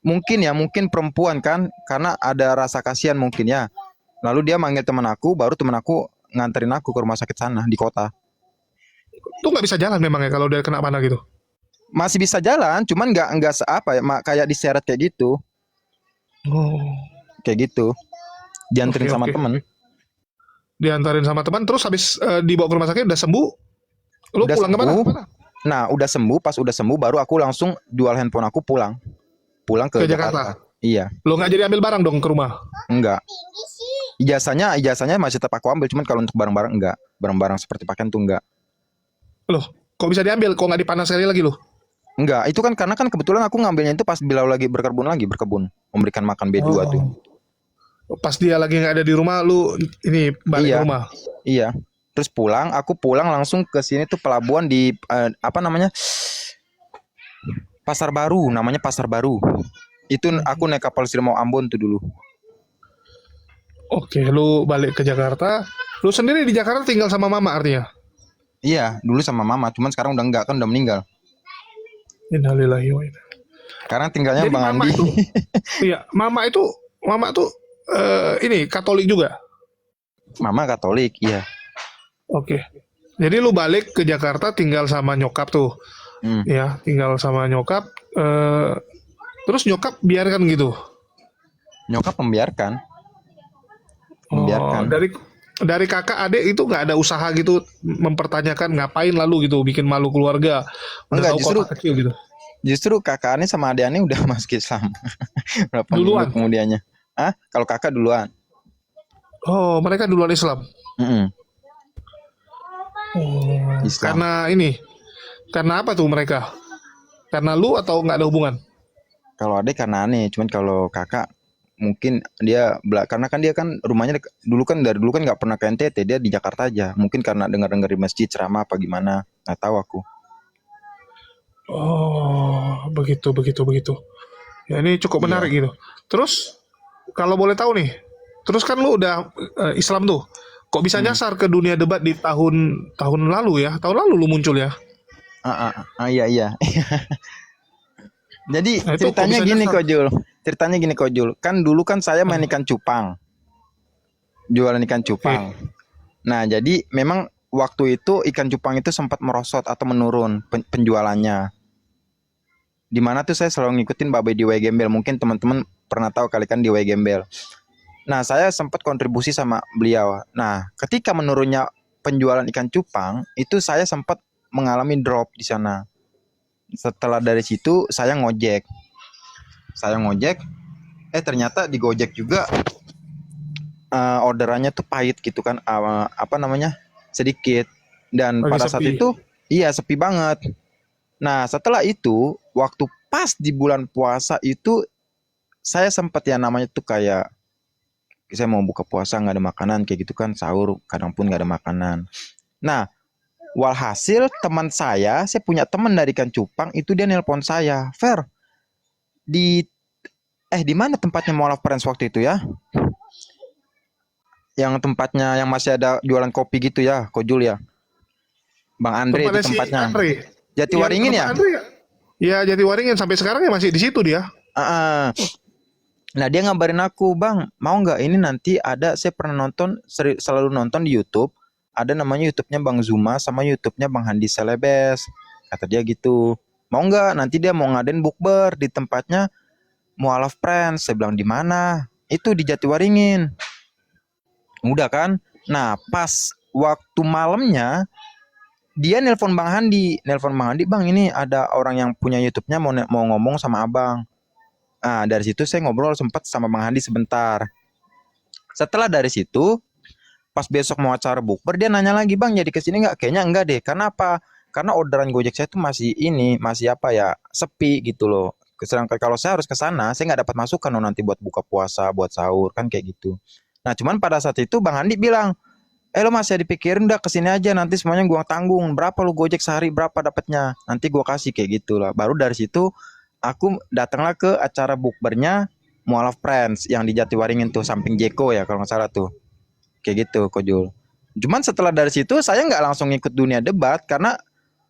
B: mungkin perempuan kan karena ada rasa kasihan mungkin ya. Lalu dia manggil teman aku, baru teman aku nganterin aku ke rumah sakit sana di kota.
A: Tuh nggak bisa jalan memang ya kalau udah kena panah gitu.
B: Masih bisa jalan, cuman nggak apa ya, kayak diseret
A: Oh,
B: kayak gitu.
A: oke
B: Dianterin sama
A: oke.
B: temen.
A: Diantarin sama teman, terus habis dibawa ke rumah sakit udah sembuh. Lu
B: Udah
A: pulang kemana?
B: sembuh. Nah, udah sembuh. Pas udah sembuh, baru aku langsung jual handphone aku pulang ke
A: Ke
B: Jakarta.
A: Jakarta.
B: Iya,
A: Lo nggak jadi ambil barang dong ke rumah?
B: enggak. Ijazahnya masih tetap aku ambil, cuman kalau untuk barang-barang enggak. Barang-barang seperti pakaian tuh enggak.
A: Loh, kok bisa diambil? Kok nggak dipanas sekali lagi lo?
B: Enggak, itu kan karena kan kebetulan aku ngambilnya itu pas Bilal lagi berkebun, memberikan makan B2 tuh.
A: Oh. Pas dia lagi nggak ada di rumah, lu ini balik ke
B: Iya,
A: rumah.
B: iya. Terus aku pulang langsung ke sini tuh pelabuhan di apa namanya? Pasar Baru, namanya Pasar Baru. Itu aku naik kapal selam mau Ambon tuh dulu.
A: Oke, lu balik ke Jakarta. Lu sendiri di Jakarta tinggal sama mama artinya?
B: Iya, dulu sama mama, cuman sekarang udah enggak kan udah meninggal.
A: Innalillahi wa inna.
B: Sekarang tinggalnya
A: Jadi
B: Bang
A: mama
B: Andi.
A: itu, iya, mama tuh ini Katolik juga.
B: Mama Katolik, iya.
A: Oke. Jadi lu balik ke Jakarta tinggal sama nyokap tuh.
B: Hmm.
A: Ya, tinggal sama nyokap. Terus nyokap biarkan gitu.
B: Nyokap membiarkan,
A: Oh,
B: membiarkan.
A: dari kakak adik itu nggak ada usaha gitu mempertanyakan ngapain lalu gitu bikin malu keluarga. Udah
B: Enggak,
A: tahu
B: justru
A: kota kecil gitu.
B: justru kakak Ani sama adik Ani udah masuk Islam. Berapa minggu
A: Duluan.
B: kemudiannya? Ah, kalau kakak duluan.
A: Oh, mereka duluan Islam.
B: Mm-mm,
A: Oh,
B: Islam.
A: karena apa tuh mereka? Karena lu atau nggak ada hubungan?
B: Kalau adik karena aneh, cuman kalau kakak mungkin dia karena kan dia kan rumahnya dulu kan dari dulu kan nggak pernah ke NTT, dia di Jakarta aja. Mungkin karena dengar-dengar di masjid ceramah apa gimana, nggak tahu aku.
A: Oh, begitu, begitu, begitu. Ya ini cukup menarik
B: Iya.
A: gitu. Terus kalau boleh tahu nih, terus kan lu udah Islam tuh, kok bisa
B: Hmm.
A: nyasar ke dunia debat di tahun tahun lalu ya? Tahun lalu lu muncul ya?
B: Iya iya. Jadi
A: Nah itu kok
B: ceritanya
A: bisa
B: gini
A: nyasar?
B: kok Jul. Ceritanya gini kok Jul. Kan dulu kan saya main
A: Ah,
B: ikan cupang, jualan ikan
A: oke,
B: cupang. Nah, jadi memang waktu itu ikan cupang itu sempat merosot atau menurun penjualannya. Di mana tuh saya selalu ngikutin Babe di W Gembel. Mungkin teman-teman pernah tahu kali kan di W Gembel. Nah, saya sempat kontribusi sama beliau. Nah, ketika menurunnya penjualan ikan cupang, itu saya sempat mengalami drop di sana. Setelah dari situ saya ngojek. Saya ngojek, ternyata di Gojek juga orderannya tuh pahit gitu kan, apa namanya? Sedikit. Dan
A: lagi
B: pada saat
A: sepi.
B: itu iya sepi banget. Nah, setelah itu waktu pas di bulan puasa itu saya sempat ya namanya tuh kayak saya mau buka puasa nggak ada makanan kayak gitu kan, sahur kadang pun nggak ada makanan. Nah, walhasil teman saya punya teman dari ikan cupang itu dia nelpon saya, Fer, di di mana tempatnya Mall of Friends waktu itu ya? Yang tempatnya yang masih ada jualan kopi gitu ya, Kojul ya. Bang Andre itu
A: Tempatnya si
B: tempatnya.
A: Andre, yang
B: Jatiwaringin
A: tempat
B: ya?
A: Andre ya? Ya Jatiwaringin sampai sekarang ya masih di situ dia.
B: Ah, Nah, dia ngabarin aku, Bang, mau nggak ini nanti ada, saya pernah nonton, selalu nonton di YouTube, ada namanya YouTube-nya Bang Zuma sama YouTube-nya Bang Handi Selebes. Kata dia gitu. Mau nggak? Nanti dia mau ngadain bukber di tempatnya Mualaf Friends. Saya bilang di mana? Itu di Jatiwaringin. Udah kan? Nah, pas waktu malamnya dia nelpon Bang Handi, Bang, ini ada orang yang punya YouTube-nya mau ngomong sama Abang. Nah, dari situ saya ngobrol sempat sama Bang Handi sebentar. Setelah dari situ, pas besok mau acara bukber, dia nanya lagi, Bang, jadi kesini nggak? Kayaknya enggak deh. Karena apa? Karena orderan Gojek saya tuh masih apa ya, sepi gitu loh. Sedangkan kalau saya harus ke sana, saya nggak dapat masukan loh nanti buat buka puasa, buat sahur, kan kayak gitu. Nah, cuman pada saat itu Bang Handi bilang, lo masih dipikirin, udah kesini aja, nanti semuanya gua tanggung. Berapa lu Gojek sehari, berapa dapatnya? Nanti gua kasih kayak gitu lah. Baru dari situ aku datanglah ke acara bukbernya Mualaf Friends yang di Jatiwaringin tuh samping Jeko ya kalau nggak salah tuh. Kayak gitu, Kojul. Cuman setelah dari situ saya nggak langsung ikut dunia debat karena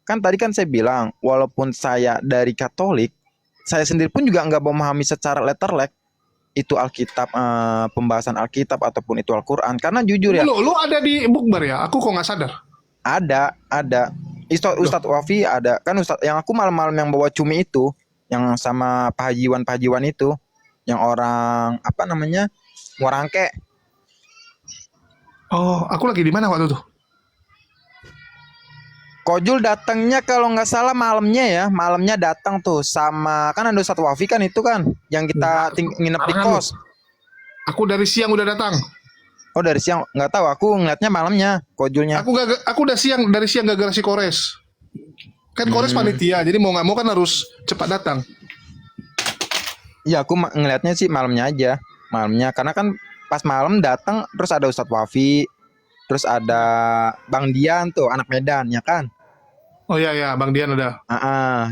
B: kan tadi kan saya bilang walaupun saya dari Katolik, saya sendiri pun juga nggak memahami secara letterlek itu Alkitab, pembahasan Alkitab ataupun itu Al-Quran. Karena jujur ya,
A: Lu ada di bukber ya? Aku kok nggak sadar.
B: ada.
A: Loh,
B: Ustadz Wafi ada. Kan Ustadz yang aku malam-malam yang bawa cumi itu, yang sama pahajiwan itu, yang orang apa namanya? Warangke.
A: oh, aku lagi di mana waktu itu?
B: Kojul datangnya kalau nggak salah malamnya datang tuh sama kan ada Ustadz Wafi kan itu kan yang kita
A: Enggak,
B: nginep di
A: barengan lu.
B: kos.
A: Aku dari siang udah datang.
B: Oh dari siang nggak tahu aku ngeliatnya malamnya Kojulnya.
A: Aku udah siang dari siang gara-gara si Kores. Kan Kores
B: Hmm.
A: panitia, jadi mau nggak mau kan harus cepat datang.
B: Iya aku ngeliatnya sih malamnya karena kan pas malam datang terus ada Ustadz Wafi, terus ada Bang Dian tuh anak Medan ya kan.
A: Oh iya ya, Bang Dian ada.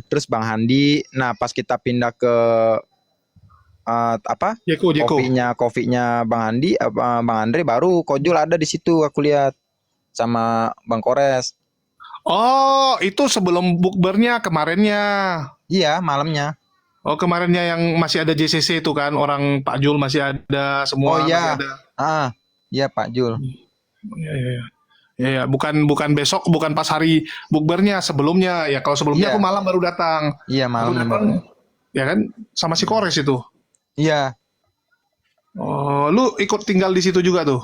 B: Terus Bang Handi. Nah pas kita pindah ke apa
A: Jeko.
B: kopinya Bang Handi, Bang Andre baru Kojul ada di situ aku lihat sama Bang Kores.
A: Oh, itu sebelum bukbernya kemarinnya.
B: Iya malamnya.
A: Oh, kemarinnya yang masih ada JCC itu kan, orang Pak Jul masih ada,
B: Oh
A: semua masih
B: iya,
A: ada.
B: iya Pak Jul.
A: Iya, iya, iya. Ya, ya, bukan besok, bukan pas hari bukbernya, sebelumnya. Ya, kalau sebelumnya
B: Iya,
A: aku malam baru datang.
B: iya
A: Aku
B: malamnya
A: datang,
B: Bang.
A: ya kan? Sama si Kores itu.
B: Iya,
A: Oh, lu ikut tinggal di situ juga tuh?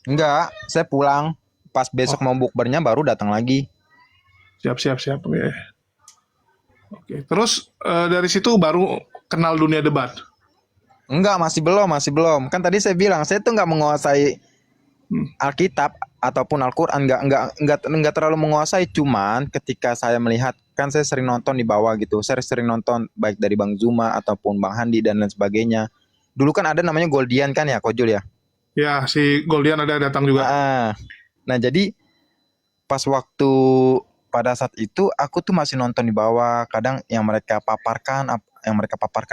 B: enggak, saya pulang. Pas besok
A: Oh,
B: mau bukbernya baru datang lagi.
A: siap, siap, siap. Oke. Oke. Terus dari situ baru kenal dunia debat.
B: Enggak, masih belum. Kan tadi saya bilang, saya tuh nggak menguasai
A: Hmm.
B: Alkitab ataupun Al-Quran, nggak terlalu menguasai. Cuman ketika saya melihat, kan saya sering nonton di bawah gitu. Saya sering nonton baik dari Bang Zuma ataupun Bang Handi dan lain sebagainya. Dulu kan ada namanya Goldian kan ya, Kojul ya.
A: Ya, si Goldian ada datang juga.
B: Ah, nah jadi pas waktu pada saat itu aku tuh masih nonton di bawah. Kadang yang mereka paparkan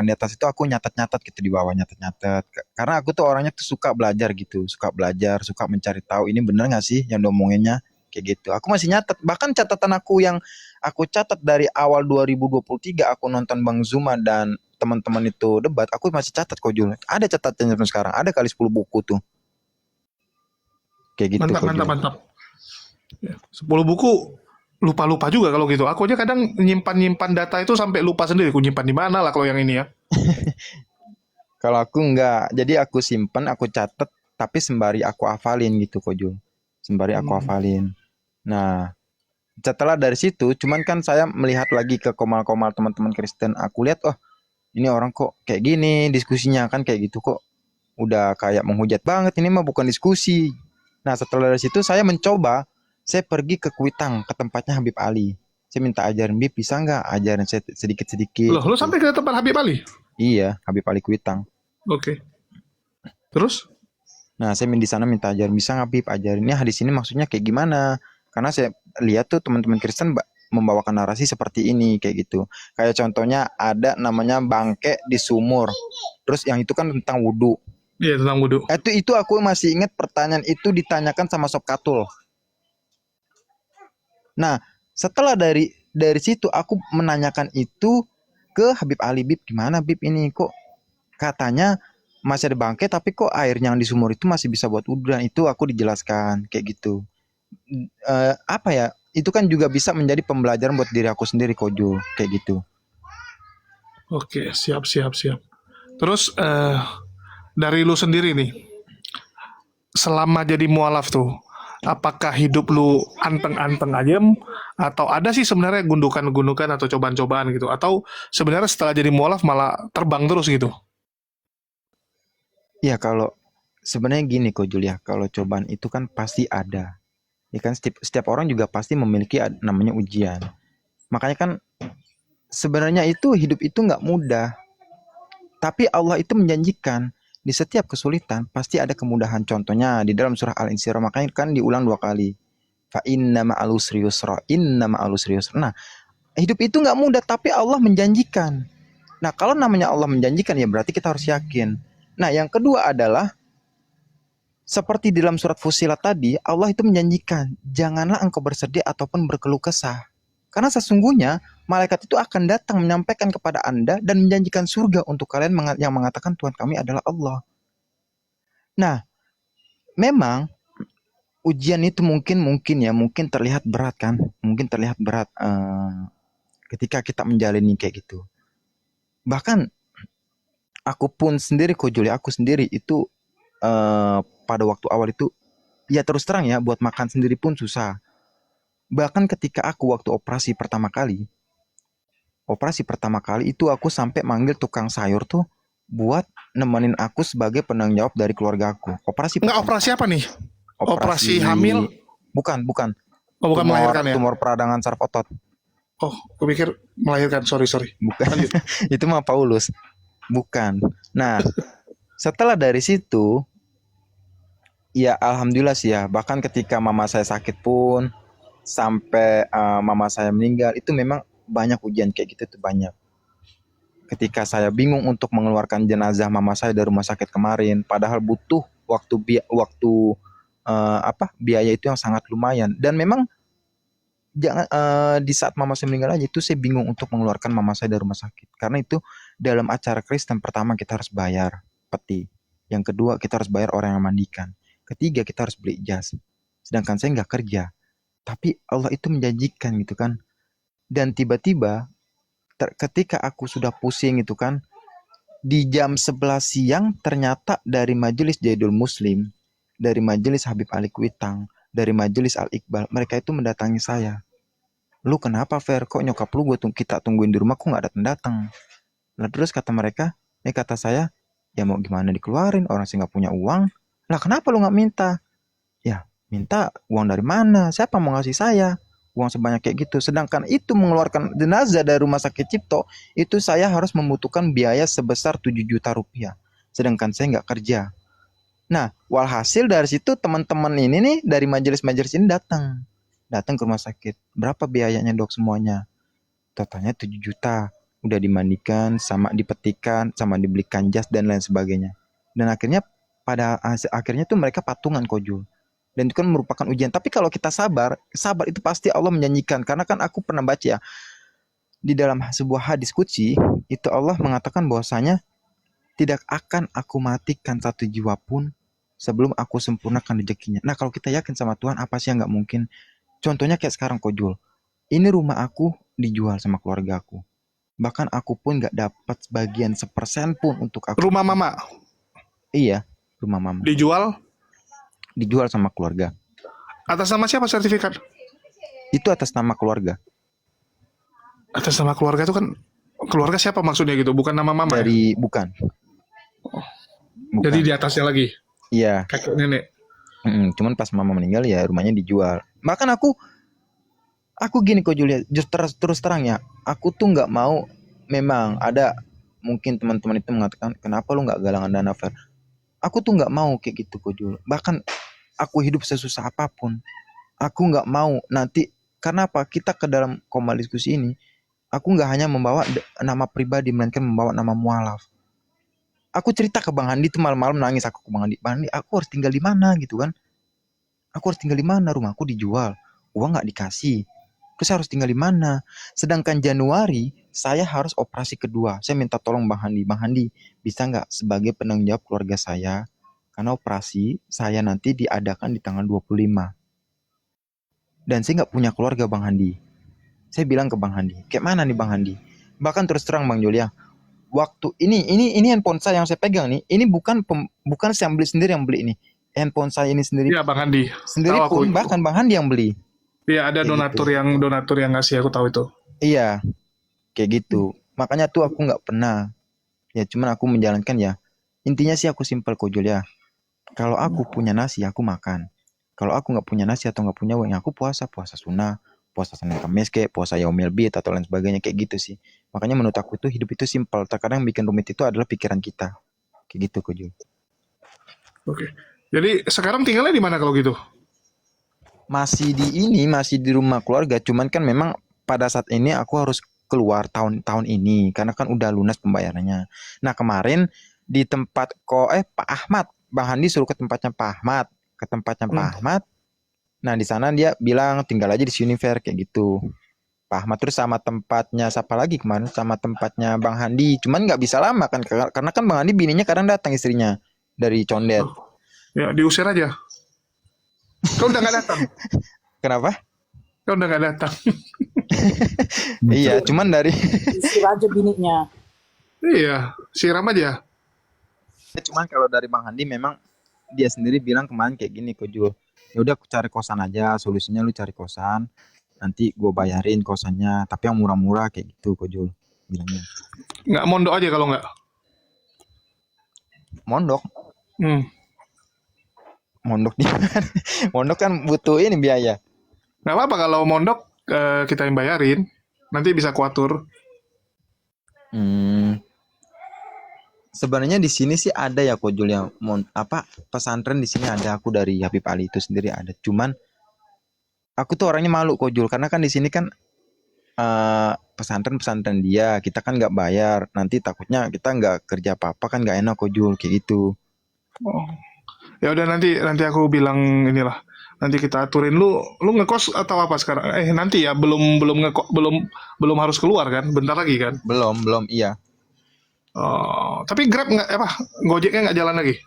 B: di atas itu aku nyatet-nyatet gitu di bawah, nyatet-nyatet. Karena aku tuh orangnya tuh suka belajar gitu, suka belajar, suka mencari tahu ini bener nggak sih yang diomonginnya kayak gitu. Aku masih nyatet. Bahkan catatan aku yang aku catat dari awal 2023 aku nonton Bang Zuma dan teman-teman itu debat, aku masih catat kok Jul. Ada catatannya sampai sekarang. Ada kali 10 buku tuh. Kayak gitu
A: Mantap,
B: kok
A: mantap,
B: Jul.
A: mantap. 10 buku lupa-lupa juga kalau gitu. Aku aja kadang nyimpan-nyimpan data itu sampai lupa sendiri. Aku nyimpan di mana lah kalau yang ini ya.
B: Kalau aku enggak, jadi aku simpen, aku catet, tapi sembari aku hafalin gitu kok Jul. Sembari aku
A: Hmm.
B: hafalin. Nah, setelah dari situ, cuman kan saya melihat lagi ke komal-komal teman-teman Kristen. Aku lihat, oh ini orang kok kayak gini diskusinya kan kayak gitu kok. Udah kayak menghujat banget, ini mah bukan diskusi. Nah, setelah dari situ saya mencoba, saya pergi ke Kuitang, ke tempatnya Habib Ali. Saya minta ajarin, Bib bisa nggak ajarin saya sedikit-sedikit
A: Loh, lo
B: gitu.
A: sampai ke tempat Habib Ali?
B: Iya, Habib Ali Kuitang.
A: Oke. Terus?
B: Nah, saya di sana minta ajarin, bisa nggak Bib ajarinnya hadis ini maksudnya kayak gimana? Karena saya lihat tuh teman-teman Kristen membawakan narasi seperti ini kayak gitu. Kayak contohnya ada namanya bangke di sumur. Terus yang itu kan tentang wudhu.
A: Iya, tentang wudhu.
B: Itu aku masih ingat pertanyaan itu ditanyakan sama Sob Katul. Nah, setelah dari situ aku menanyakan itu ke Habib Ali, Bib gimana Bib ini kok katanya masih ada bangke tapi kok air yang di sumur itu masih bisa buat wudhu, dan itu aku dijelaskan kayak gitu. Apa ya, itu kan juga bisa menjadi pembelajaran buat diri aku sendiri Kojo kayak gitu.
A: Oke, siap, siap, siap. Terus dari lu sendiri nih, selama jadi mualaf tuh, apakah hidup lu anteng-anteng aja atau ada sih sebenarnya gundukan-gundukan atau cobaan-cobaan gitu? Atau sebenarnya setelah jadi mualaf malah terbang terus gitu?
B: Ya kalau sebenarnya gini Kojo ya, kalau cobaan itu kan pasti ada. Ya kan setiap orang juga pasti memiliki namanya ujian. Makanya kan sebenarnya itu hidup itu nggak mudah. Tapi Allah itu menjanjikan di setiap kesulitan pasti ada kemudahan. Contohnya di dalam surah Al-Insyirah, makanya kan diulang 2 kali. Fa inna ma'al usri yusra, inna ma'al usri yusra. Nah, hidup itu nggak mudah tapi Allah menjanjikan. Nah, kalau namanya Allah menjanjikan ya berarti kita harus yakin. Nah, yang kedua adalah seperti di dalam surat Fussilat tadi, Allah itu menjanjikan, janganlah engkau bersedih ataupun berkeluh kesah. Karena sesungguhnya malaikat itu akan datang menyampaikan kepada Anda dan menjanjikan surga untuk kalian yang mengatakan Tuhan kami adalah Allah. Nah, memang ujian itu mungkin terlihat berat kan, mungkin terlihat berat ketika kita menjalani kayak gitu. Bahkan aku pun sendiri, Juli, aku sendiri itu pada waktu awal itu ya terus terang ya buat makan sendiri pun susah. Bahkan ketika aku waktu operasi pertama kali itu aku sampai manggil tukang sayur tuh buat nemenin aku sebagai penanggung jawab dari keluarga aku. Operasi
A: Nggak
B: pertama
A: operasi
B: kali.
A: apa nih?
B: Operasi
A: Operasi hamil?
B: bukan
A: Oh, bukan
B: tumor
A: melahirkan ya?
B: tumor peradangan saraf otot.
A: Oh, aku pikir melahirkan. Sorry, sorry.
B: Bukan.
A: Lanjut.
B: Itu mah Paulus. Bukan. Nah, setelah dari situ ya alhamdulillah sih ya. Bahkan ketika mama saya sakit pun sampai mama saya meninggal itu memang banyak ujian kayak gitu tuh banyak. Ketika saya bingung untuk mengeluarkan jenazah mama saya dari rumah sakit kemarin, padahal butuh biaya itu yang sangat lumayan. Dan memang di saat mama saya meninggal aja itu saya bingung untuk mengeluarkan mama saya dari rumah sakit. Karena itu dalam acara Kristen pertama kita harus bayar peti. Yang kedua kita harus bayar orang yang mandikan. Ketiga kita harus beli jas. Sedangkan saya nggak kerja. Tapi Allah itu menjanjikan gitu kan. Dan tiba-tiba ketika aku sudah pusing itu kan, di jam 11 siang ternyata dari Majelis Jahidul Muslim, dari Majelis Habib Ali Kuitang, dari Majelis Al Iqbal, mereka itu mendatangi saya. Lu kenapa Fer? Kok nyokap lu kita tungguin di rumah kok nggak datang-datang? Nah terus kata saya, ya mau gimana dikeluarin, orang sih nggak punya uang. Lah kenapa lu nggak minta? Ya minta uang dari mana? Siapa mau ngasih saya uang sebanyak kayak gitu? Sedangkan itu mengeluarkan jenazah dari rumah sakit Cipto, itu saya harus membutuhkan biaya sebesar 7 juta rupiah. Sedangkan saya nggak kerja. Nah, walhasil dari situ teman-teman ini nih dari majelis-majelis ini datang ke rumah sakit. Berapa biayanya dok semuanya? Totalnya 7 juta. Udah dimandikan, sama dipetikan, sama dibelikan jas dan lain sebagainya. Dan akhirnya akhirnya tuh mereka patungan Kojul. Dan itu kan merupakan ujian. Tapi kalau kita sabar itu pasti Allah menyanyikan. Karena kan aku pernah baca ya, di dalam sebuah hadis qudsi, itu Allah mengatakan bahwasanya tidak akan aku matikan satu jiwa pun sebelum aku sempurnakan rezekinya. Nah kalau kita yakin sama Tuhan, apa sih yang gak mungkin? Contohnya kayak sekarang Kojul. Ini rumah aku dijual sama keluarga aku. Bahkan aku pun gak dapat sebagian 1% pun untuk aku.
A: Rumah mama
B: Iya, rumah mama.
A: dijual
B: Sama keluarga.
A: atas nama siapa sertifikat?
B: Itu atas nama keluarga.
A: Atas nama keluarga itu kan keluarga siapa maksudnya gitu? Bukan nama mama ya?
B: Bukan.
A: Jadi di atasnya lagi
B: Iya.
A: kakek nenek.
B: Cuman pas mama meninggal ya rumahnya dijual. Bahkan aku gini kok Julia, terus terang ya, aku tuh nggak mau. Memang ada mungkin teman-teman itu mengatakan kenapa lu nggak galangan dana Fer. Aku tuh nggak mau kayak gitu kok Jul. Bahkan aku hidup sesusah apapun, aku nggak mau nanti. Karena apa? Kita ke dalam koma diskusi ini, aku nggak hanya membawa nama pribadi, melainkan membawa nama mualaf. Aku cerita ke Bang Handi tuh malam-malam nangis aku ke Bang Handi. Bang Handi, aku harus tinggal di mana gitu kan? Aku harus tinggal di mana? Rumahku dijual, uang nggak dikasih. Terus saya harus tinggal di mana? Sedangkan Januari saya harus operasi kedua. Saya minta tolong Bang Handi bisa nggak sebagai penanggung jawab keluarga saya? Karena operasi saya nanti diadakan di tanggal 25. Dan saya nggak punya keluarga Bang Handi. Saya bilang ke Bang Handi, kayak mana nih Bang Handi? Bahkan terus terang Bang Julia, waktu ini handphone saya yang saya pegang nih, ini bukan saya beli sendiri yang beli ini. Handphone saya ini sendiri.
A: Iya Bang Handi.
B: Sendiri pun bahkan Bang Handi yang beli.
A: Iya ada donatur gitu. yang ngasih, aku tahu itu.
B: Iya, kayak gitu. Makanya tuh aku nggak pernah. Ya cuman aku menjalankan ya. Intinya sih aku simpel kok Julia. Kalau aku punya nasi aku makan. Kalau aku nggak punya nasi atau nggak punya uang, ya aku puasa sunnah, puasa Senin Kamis kayak puasa Yaumil Bid atau lain sebagainya kayak gitu sih. Makanya menurut aku itu hidup itu simpel. Terkadang yang bikin rumit itu adalah pikiran kita. Kayak gitu kok Jul.
A: Oke. Jadi sekarang tinggalnya di mana kalau gitu?
B: Masih di rumah keluarga, cuman kan memang pada saat ini aku harus keluar tahun ini karena kan udah lunas pembayarannya. Nah kemarin di tempat Pak Ahmad, Bang Handi suruh ke tempatnya Pak Ahmad, Pak Ahmad. Nah di sana dia bilang tinggal aja di sini Fer kayak gitu. Pak Ahmad terus sama tempatnya siapa lagi kemarin, sama tempatnya Bang Handi, cuman nggak bisa lama kan karena kan Bang Handi bininya kadang datang istrinya dari Condet.
A: Ya diusir aja. Kau udah nggak datang?
B: Kenapa?
A: Kau udah nggak datang?
B: Iya, cuman dari
D: Isir aja bininya.
A: Iya, siram aja.
B: Cuman kalau dari Bang Handi memang dia sendiri bilang kemarin kayak gini kok Jul. Ya udah aku cari kosan aja, solusinya lu cari kosan, nanti gue bayarin kosannya, tapi yang murah-murah kayak gitu kok Jul bilangnya.
A: Nggak mondok aja kalau nggak?
B: Mondok. Mondok di mana? Mondok kan butuh ini biaya.
A: Nggak apa-apa kalau mondok kita yang bayarin, nanti bisa kuatur.
B: Sebenarnya di sini sih ada ya kok Jul yang pesantren di sini ada, aku dari Habib Ali itu sendiri ada. Cuman aku tuh orangnya malu kok Jul karena kan di sini kan pesantren dia, kita kan nggak bayar, nanti takutnya kita nggak kerja apa-apa kan nggak enak kok Jul kayak gitu.
A: Oh. Ya udah nanti aku bilang inilah. Nanti kita aturin lu ngekos atau apa sekarang? Nanti ya belum harus keluar kan? Bentar lagi kan?
B: Belum iya.
A: Oh, tapi Grab nggak Gojeknya nggak jalan lagi?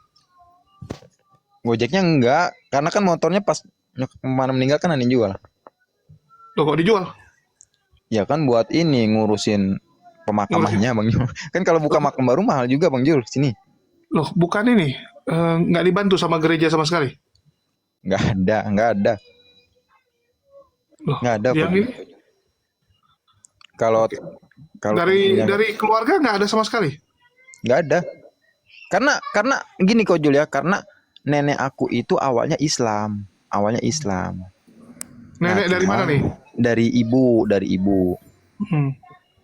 B: Gojeknya enggak, karena kan motornya pas kemana meninggal kan ada yang jual.
A: Loh kok dijual?
B: Ya kan buat ini ngurusin pemakamannya Bang Jul. Kan kalau buka makam baru mahal juga Bang Jul sini.
A: Loh, bukan ini. Nggak dibantu sama gereja sama sekali.
B: Nggak ada.
A: Loh,
B: Nggak ada
A: yang
B: Bang.
A: ini
B: Kalau kalau
A: dari
B: yang-
A: keluarga nggak ada sama sekali.
B: nggak ada. Karena gini kok Jul ya, karena nenek aku itu awalnya Islam.
A: Nenek dari
B: cuman
A: mana nih?
B: Dari ibu.
A: Hmm.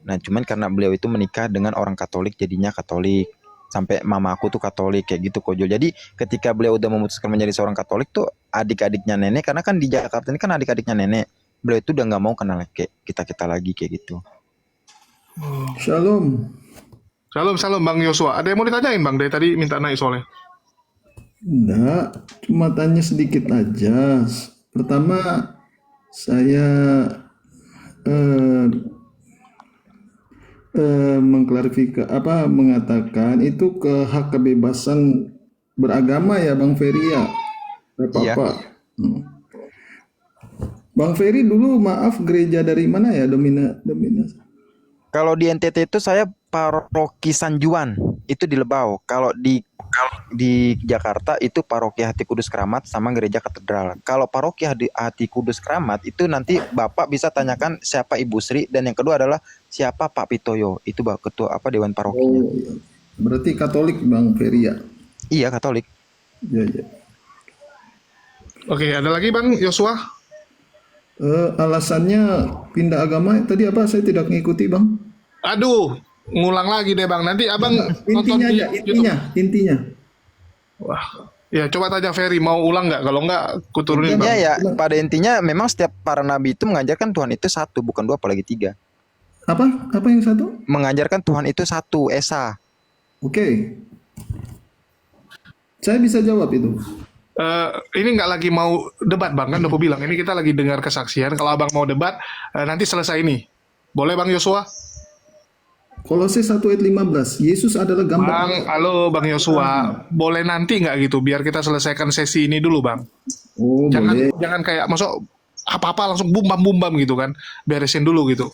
B: Nah, cuman karena beliau itu menikah dengan orang Katolik, jadinya Katolik. Sampai mama aku tuh Katolik kayak gitu kok Jul. Jadi ketika beliau udah memutuskan menjadi seorang Katolik tuh adik-adiknya nenek, karena kan di Jakarta ini kan adik-adiknya nenek, beliau itu udah nggak mau kenal kayak kita lagi kayak gitu.
E: Shalom.
A: Salam Bang Yosua. Ada yang mau ditanyain Bang? Dari tadi minta naik soalnya.
E: Enggak, cuma tanya sedikit aja. Pertama, saya mengatakan itu ke hak kebebasan beragama ya Bang Ferry ya. Bapak. Hmm. Bang Ferry dulu maaf gereja dari mana ya? Domina.
B: Kalau di NTT itu saya paroki Sanjuan, itu di Lebau. Kalau di Jakarta itu paroki Hati Kudus Keramat sama gereja katedral. Kalau paroki Hati Kudus Keramat itu nanti Bapak bisa tanyakan siapa Ibu Sri, dan yang kedua adalah siapa Pak Pitoyo, itu ketua dewan parokinya.
E: Oh, iya. Berarti Katolik Bang Ferry ya?
B: Iya, Katolik.
E: Iya.
A: Oke, ada lagi Bang Yosua?
E: Alasannya pindah agama tadi apa? Saya tidak mengikuti Bang.
A: Aduh, ngulang lagi deh Bang. Nanti Abang nonton
E: Intinya
A: di
E: aja,
A: YouTube.
E: intinya.
A: Wah, ya coba tanya Ferry mau ulang nggak? Kalau nggak, kuturunin
B: Intinya
A: Bang.
B: ya, pada intinya memang setiap para nabi itu mengajarkan Tuhan itu satu, bukan dua apalagi tiga.
E: Apa yang satu?
B: Mengajarkan Tuhan itu satu, Esa.
E: Oke. Saya bisa jawab itu.
A: Ini nggak lagi mau debat Bang, kan udah aku bilang. Ini kita lagi dengar kesaksian. Kalau Abang mau debat, nanti selesai ini. Boleh Bang Yosua?
E: Kolose 1 ayat 15. Yesus adalah gambar.
A: Bang, halo Bang Yosua. Boleh nanti nggak gitu? Biar kita selesaikan sesi ini dulu Bang.
E: Oh, boleh.
A: Jangan kayak masuk apa-apa langsung bumbam gitu kan. Beresin dulu gitu.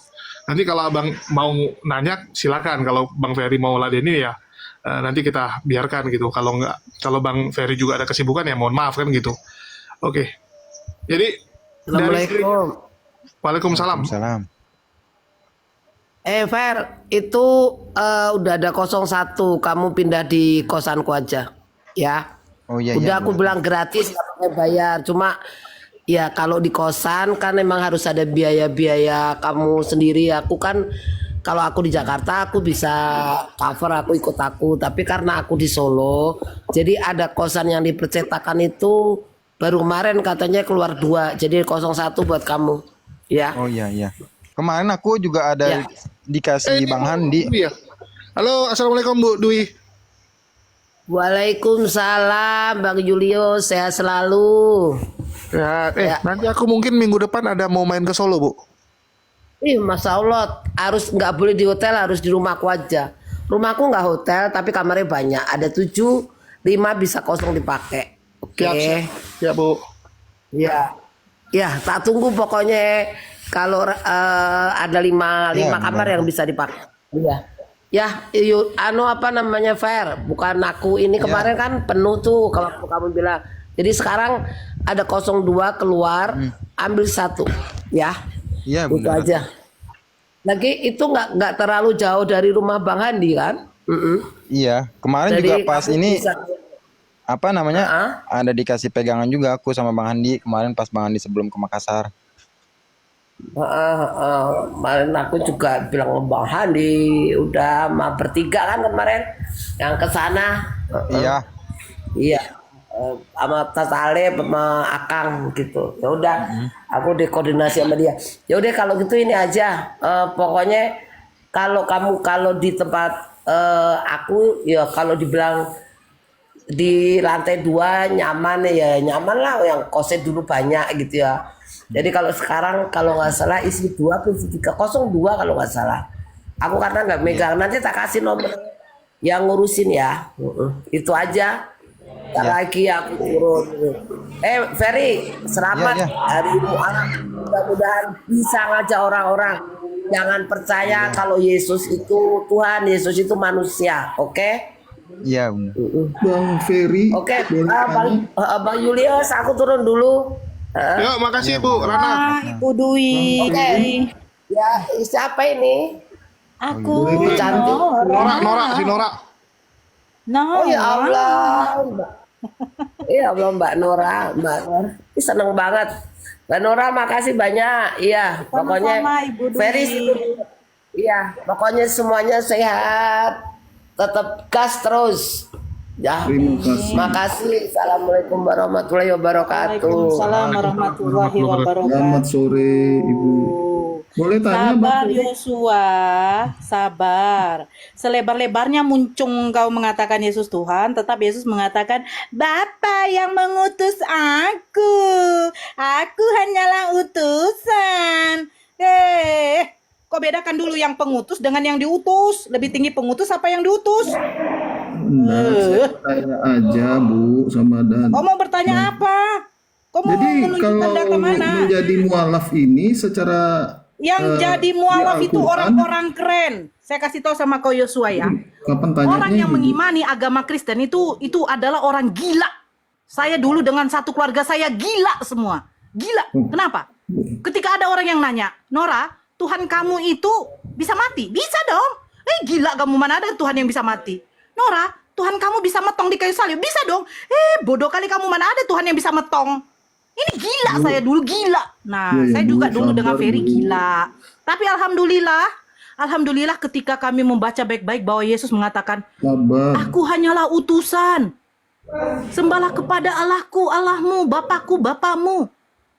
A: Nanti kalau Abang mau nanya silakan. Kalau Bang Ferry mau ladenin ya nanti kita biarkan gitu. Kalau nggak, kalau Bang Ferry juga ada kesibukan ya mohon maaf kan gitu. Oke. Jadi
F: Assalamualaikum.
A: Waalaikumsalam.
B: Salam.
F: Fer, itu udah ada 01, kamu pindah di kosanku aja, ya.
B: Oh iya.
F: Udah
B: iya,
F: aku
B: boleh.
F: bilang gratis, nggak pakai bayar. Cuma ya kalau di kosan kan memang harus ada biaya-biaya kamu sendiri. Aku kan kalau aku di Jakarta aku bisa cover, aku ikut aku. Tapi karena aku di Solo, jadi ada kosan yang dipercetakan itu baru kemarin katanya keluar 2, jadi 01 buat kamu, ya.
B: Oh iya. Kemarin aku juga ada
F: Ya.
B: dikasih Bang Handi.
A: Iya. Halo, assalamualaikum Bu Dwi.
F: Waalaikumsalam Bang Julio, sehat selalu.
A: Ya,
F: Ya.
A: nanti aku mungkin minggu depan ada mau main ke Solo Bu.
F: Masya Allah, harus nggak boleh di hotel, harus di rumahku aja. Rumahku nggak hotel, tapi kamarnya banyak. Ada 7, 5 bisa kosong dipakai. Oke.
A: Ya Bu.
F: Ya, tak tunggu pokoknya kalau ada 5
B: Ya,
F: kamar yang bisa dipakai. Iya. Ya, apa namanya Fer? Bukan aku ini kemarin kan penuh tuh kalau kamu bilang. Jadi sekarang ada 02 keluar, ambil 1, ya.
B: Iya,
F: Itu
B: benar.
F: aja. Lagi itu nggak terlalu jauh dari rumah Bang Handi kan?
B: Iya, kemarin
F: Jadi
B: juga pas
F: aku
B: ini
F: bisa-
B: apa namanya?
F: Ah?
B: Ada dikasih pegangan juga aku sama Bang Handi kemarin pas Bang Handi sebelum ke Makassar.
F: Kemarin aku juga bilang ke Bang Handi udah bertiga kan kemarin yang ke sana.
B: Iya.
F: Iya. Sama Tas Alep sama Akang gitu. Ya udah, aku dikoordinasi sama dia. Ya udah kalau gitu ini aja. Pokoknya kalau di tempat aku ya kalau dibilang di lantai 2 nyaman ya nyaman lah, yang kosnya dulu banyak gitu ya. Jadi kalau sekarang kalau nggak salah isi 2 atau isi 3, 02 kalau nggak salah. Aku karena nggak megang, nanti tak kasih nomor yang ngurusin ya. Itu aja. Tak lagi aku turun. Ferry, selamat
B: Ya.
F: hari Mu'alam. Mudah-mudahan bisa ngajak orang-orang jangan percaya kalau Yesus itu Tuhan, Yesus itu manusia. Oke?
B: Iya, benar.
E: Bang Ferry,
F: Oke,
E: boleh tanya?
F: Bang Julius, aku turun dulu.
A: Yuk, makasih Bu Rana.
G: Ibu Dwi.
F: Oke. Ya, siapa ini?
G: Aku
E: Boleh
F: cantik.
A: Nora, si Nora.
F: Oh ya Allah, iya Allah Mbak Nora, Mbak Nora, Ih, seneng banget. Mbak Nora, makasih banyak. Iya, pokoknya
G: Sama-sama, Ibu Dwi.
F: Ferry, iya, pokoknya semuanya sehat, tetap gas terus. Ya,
E: Terima kasih.
F: makasih. Assalamualaikum warahmatullahi wabarakatuh.
G: Waalaikumsalam warahmatullahi wabarakatuh.
E: Selamat sore Ibu. Boleh tanya
G: Sabar
E: Bang Ferry?
G: Yosua, sabar. Selebar-lebarnya muncung kau mengatakan Yesus Tuhan, tetap Yesus mengatakan, Bapa yang mengutus aku hanyalah utusan. Kau bedakan dulu yang pengutus dengan yang diutus. Lebih tinggi pengutus apa yang diutus?
E: Enggak, saya tanya aja Bu sama Dan.
G: Kau mau bertanya apa? Kau mau
E: Jadi
G: menunjukkan
E: kalau
G: data mana?
E: menjadi mualaf ini secara
G: Yang jadi
E: di
G: mualaf itu
E: Al-Quran,
G: orang-orang keren. Saya kasih tahu sama kau Yosua ya.
E: kapan tanyanya
G: Orang yang
E: Ibu?
G: mengimani agama Kristen itu adalah orang gila. Saya dulu dengan satu keluarga saya gila semua. Gila. Kenapa? Ketika ada orang yang nanya, Nora, Tuhan kamu itu bisa mati? Bisa dong. Gila kamu, mana ada Tuhan yang bisa mati? Nora, Tuhan kamu bisa metong di kayu salib? Bisa dong. Bodoh kali kamu, mana ada Tuhan yang bisa metong? Ini gila, saya dulu gila. Nah,
E: Iya,
G: saya
E: Bu,
G: juga dulu
E: sabar,
G: dengan Ferry
E: Bu.
G: gila. Tapi alhamdulillah ketika kami membaca baik-baik bahwa Yesus mengatakan,
E: Sabar.
G: Aku hanyalah utusan. Sembahlah kepada Allahku, Allahmu, Bapakku, Bapamu.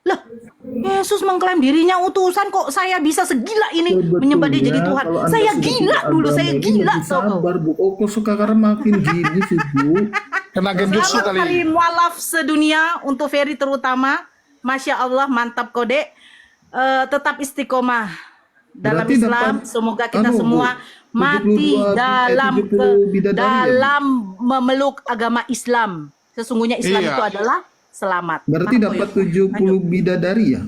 G: Lah, Yesus mengklaim dirinya utusan, kok saya bisa segila ini menyembah dia jadi Tuhan.
E: kalau Anda
G: Saya
E: sudah
G: gila
E: tidak
G: dulu,
E: agama
G: saya
E: ini,
G: gila
E: lebih
G: tau kau.
E: sabar Bu. Oh kok sekarang makin gini sih Bu.
A: Kena genjutsu
G: Selamat
A: kali.
G: hari mualaf sedunia untuk Ferry terutama. Masya Allah, mantap kode. Tetap istiqomah dalam
E: Berarti
G: Islam.
E: dapat,
G: Semoga kita
E: Bu,
G: semua mati
E: 72
G: dalam
E: 70 bidadari ya, Bu?
G: dalam memeluk agama Islam. Sesungguhnya Islam
A: Iya.
G: itu adalah selamat.
E: Berarti
G: Paham,
E: dapat
G: Yosua?
E: 70 bidadari ya?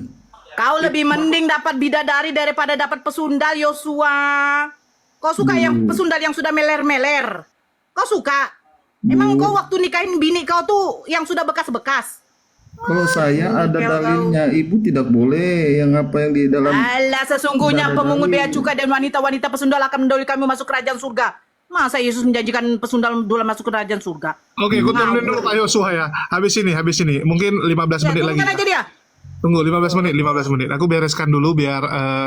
G: Kau lebih mending dapat bidadari daripada dapat pesundal, Yosua. Kau suka yang pesundal yang sudah meler-meler? Kau suka? Emang kau waktu nikahin bini kau tuh yang sudah bekas-bekas?
E: Kalau saya ada
G: ya,
E: dalilnya, Ibu tidak boleh yang apa yang di dalam.
G: Alah, sesungguhnya
E: Bidadari.
G: pemungut bea cukai dan wanita-wanita pesundal akan mendahului kami masuk kerajaan surga. Masa Yesus menjanjikan pesundal dulu masuk kerajaan surga?
A: Oke, gue turunin dulu Pak Yosua ya. Habis ini. Mungkin 15
G: Ya,
A: menit lagi.
G: tunggukan aja dia.
A: Tunggu 15 menit. Aku bereskan dulu biar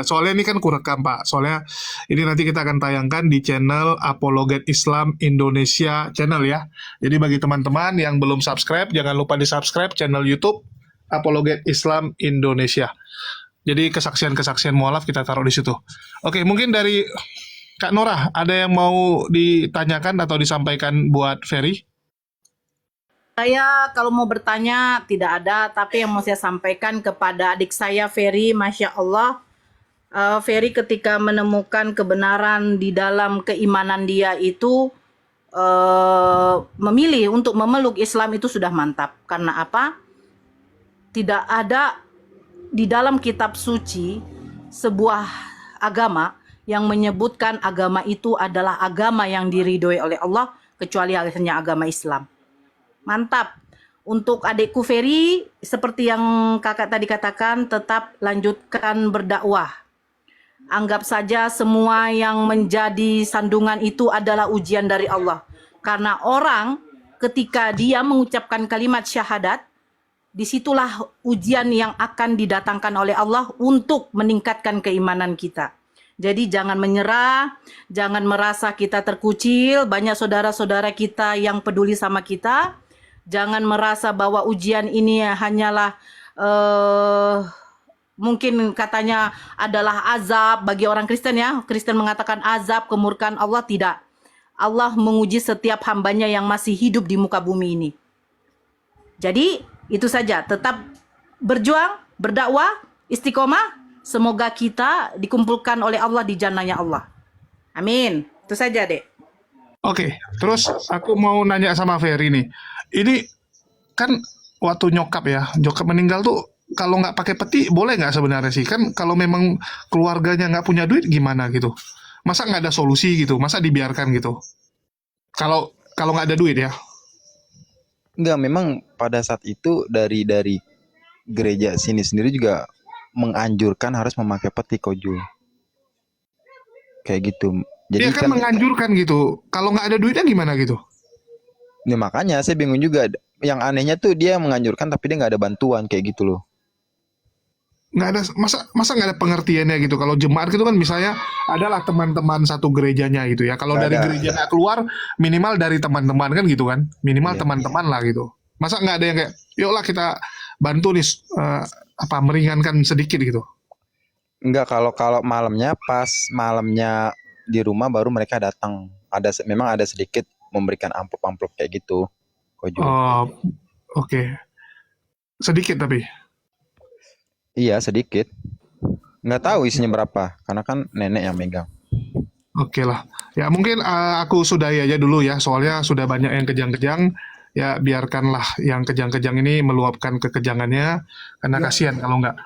A: soalnya ini kan kurekam Pak. Soalnya ini nanti kita akan tayangkan di channel Apologet Islam Indonesia channel ya. Jadi bagi teman-teman yang belum subscribe, jangan lupa di-subscribe channel YouTube Apologet Islam Indonesia. Jadi kesaksian-kesaksian mualaf kita taruh di situ. Oke, mungkin dari Kak Nora ada yang mau ditanyakan atau disampaikan buat Ferry?
G: Saya kalau mau bertanya tidak ada, tapi yang mau saya sampaikan kepada adik saya Ferry, Masya Allah, Ferry ketika menemukan kebenaran di dalam keimanan dia itu memilih untuk memeluk Islam itu sudah mantap. Karena apa? Tidak ada di dalam kitab suci sebuah agama yang menyebutkan agama itu adalah agama yang diridhoi oleh Allah kecuali hanya agama Islam. Mantap. Untuk adikku Ferry, seperti yang kakak tadi katakan, tetap lanjutkan berdakwah. Anggap saja semua yang menjadi sandungan itu adalah ujian dari Allah. Karena orang ketika dia mengucapkan kalimat syahadat, disitulah ujian yang akan didatangkan oleh Allah untuk meningkatkan keimanan kita. Jadi jangan menyerah, jangan merasa kita terkucil, banyak saudara-saudara kita yang peduli sama kita. Jangan merasa bahwa ujian ini hanyalah mungkin katanya adalah azab bagi orang Kristen ya. Kristen mengatakan azab, kemurkaan Allah, tidak. Allah menguji setiap hambanya yang masih hidup di muka bumi ini. Jadi itu saja, tetap berjuang, berdakwah, istiqomah. Semoga kita dikumpulkan oleh Allah di jannahnya Allah. Amin. Itu saja, Dek.
A: Oke, terus aku mau nanya sama Ferry nih. Ini kan waktu nyokap meninggal tuh kalau nggak pakai peti boleh nggak sebenarnya sih? Kan kalau memang keluarganya nggak punya duit gimana gitu? Masa nggak ada solusi gitu? Masa dibiarkan gitu? Kalau kalau nggak ada duit ya?
B: Enggak, memang pada saat itu dari gereja sini sendiri juga menganjurkan harus memakai peti Kojo. Kayak gitu. Jadi
A: Dia kan menganjurkan gitu. Kalau nggak ada duitnya gimana gitu?
B: ya makanya saya bingung juga. Yang anehnya tuh dia menganjurkan tapi dia nggak ada bantuan kayak gitu loh.
A: Nggak ada, masa nggak ada pengertiannya gitu. Kalau jemaat gitu kan misalnya adalah teman-teman satu gerejanya gitu ya. Kalau
B: Nggak
A: dari
B: ada.
A: gereja nggak keluar, minimal dari teman-teman kan gitu kan. Minimal
B: Iya.
A: teman-teman lah gitu. Masa nggak ada yang kayak, yuklah kita bantu nih meringankan sedikit gitu.
B: Enggak, kalau malamnya pas malamnya di rumah baru mereka datang. Memang ada sedikit memberikan amplop-amplop kayak gitu. Kojo.
A: Oh, oke. Sedikit tapi.
B: Iya, sedikit. Nggak tahu isinya berapa karena kan nenek yang megang.
A: Oke lah. Ya mungkin aku sudahi aja dulu ya. Soalnya sudah banyak yang kejang-kejang. Ya biarkanlah yang kejang-kejang ini meluapkan kekejangannya. Karena kasihan kalau nggak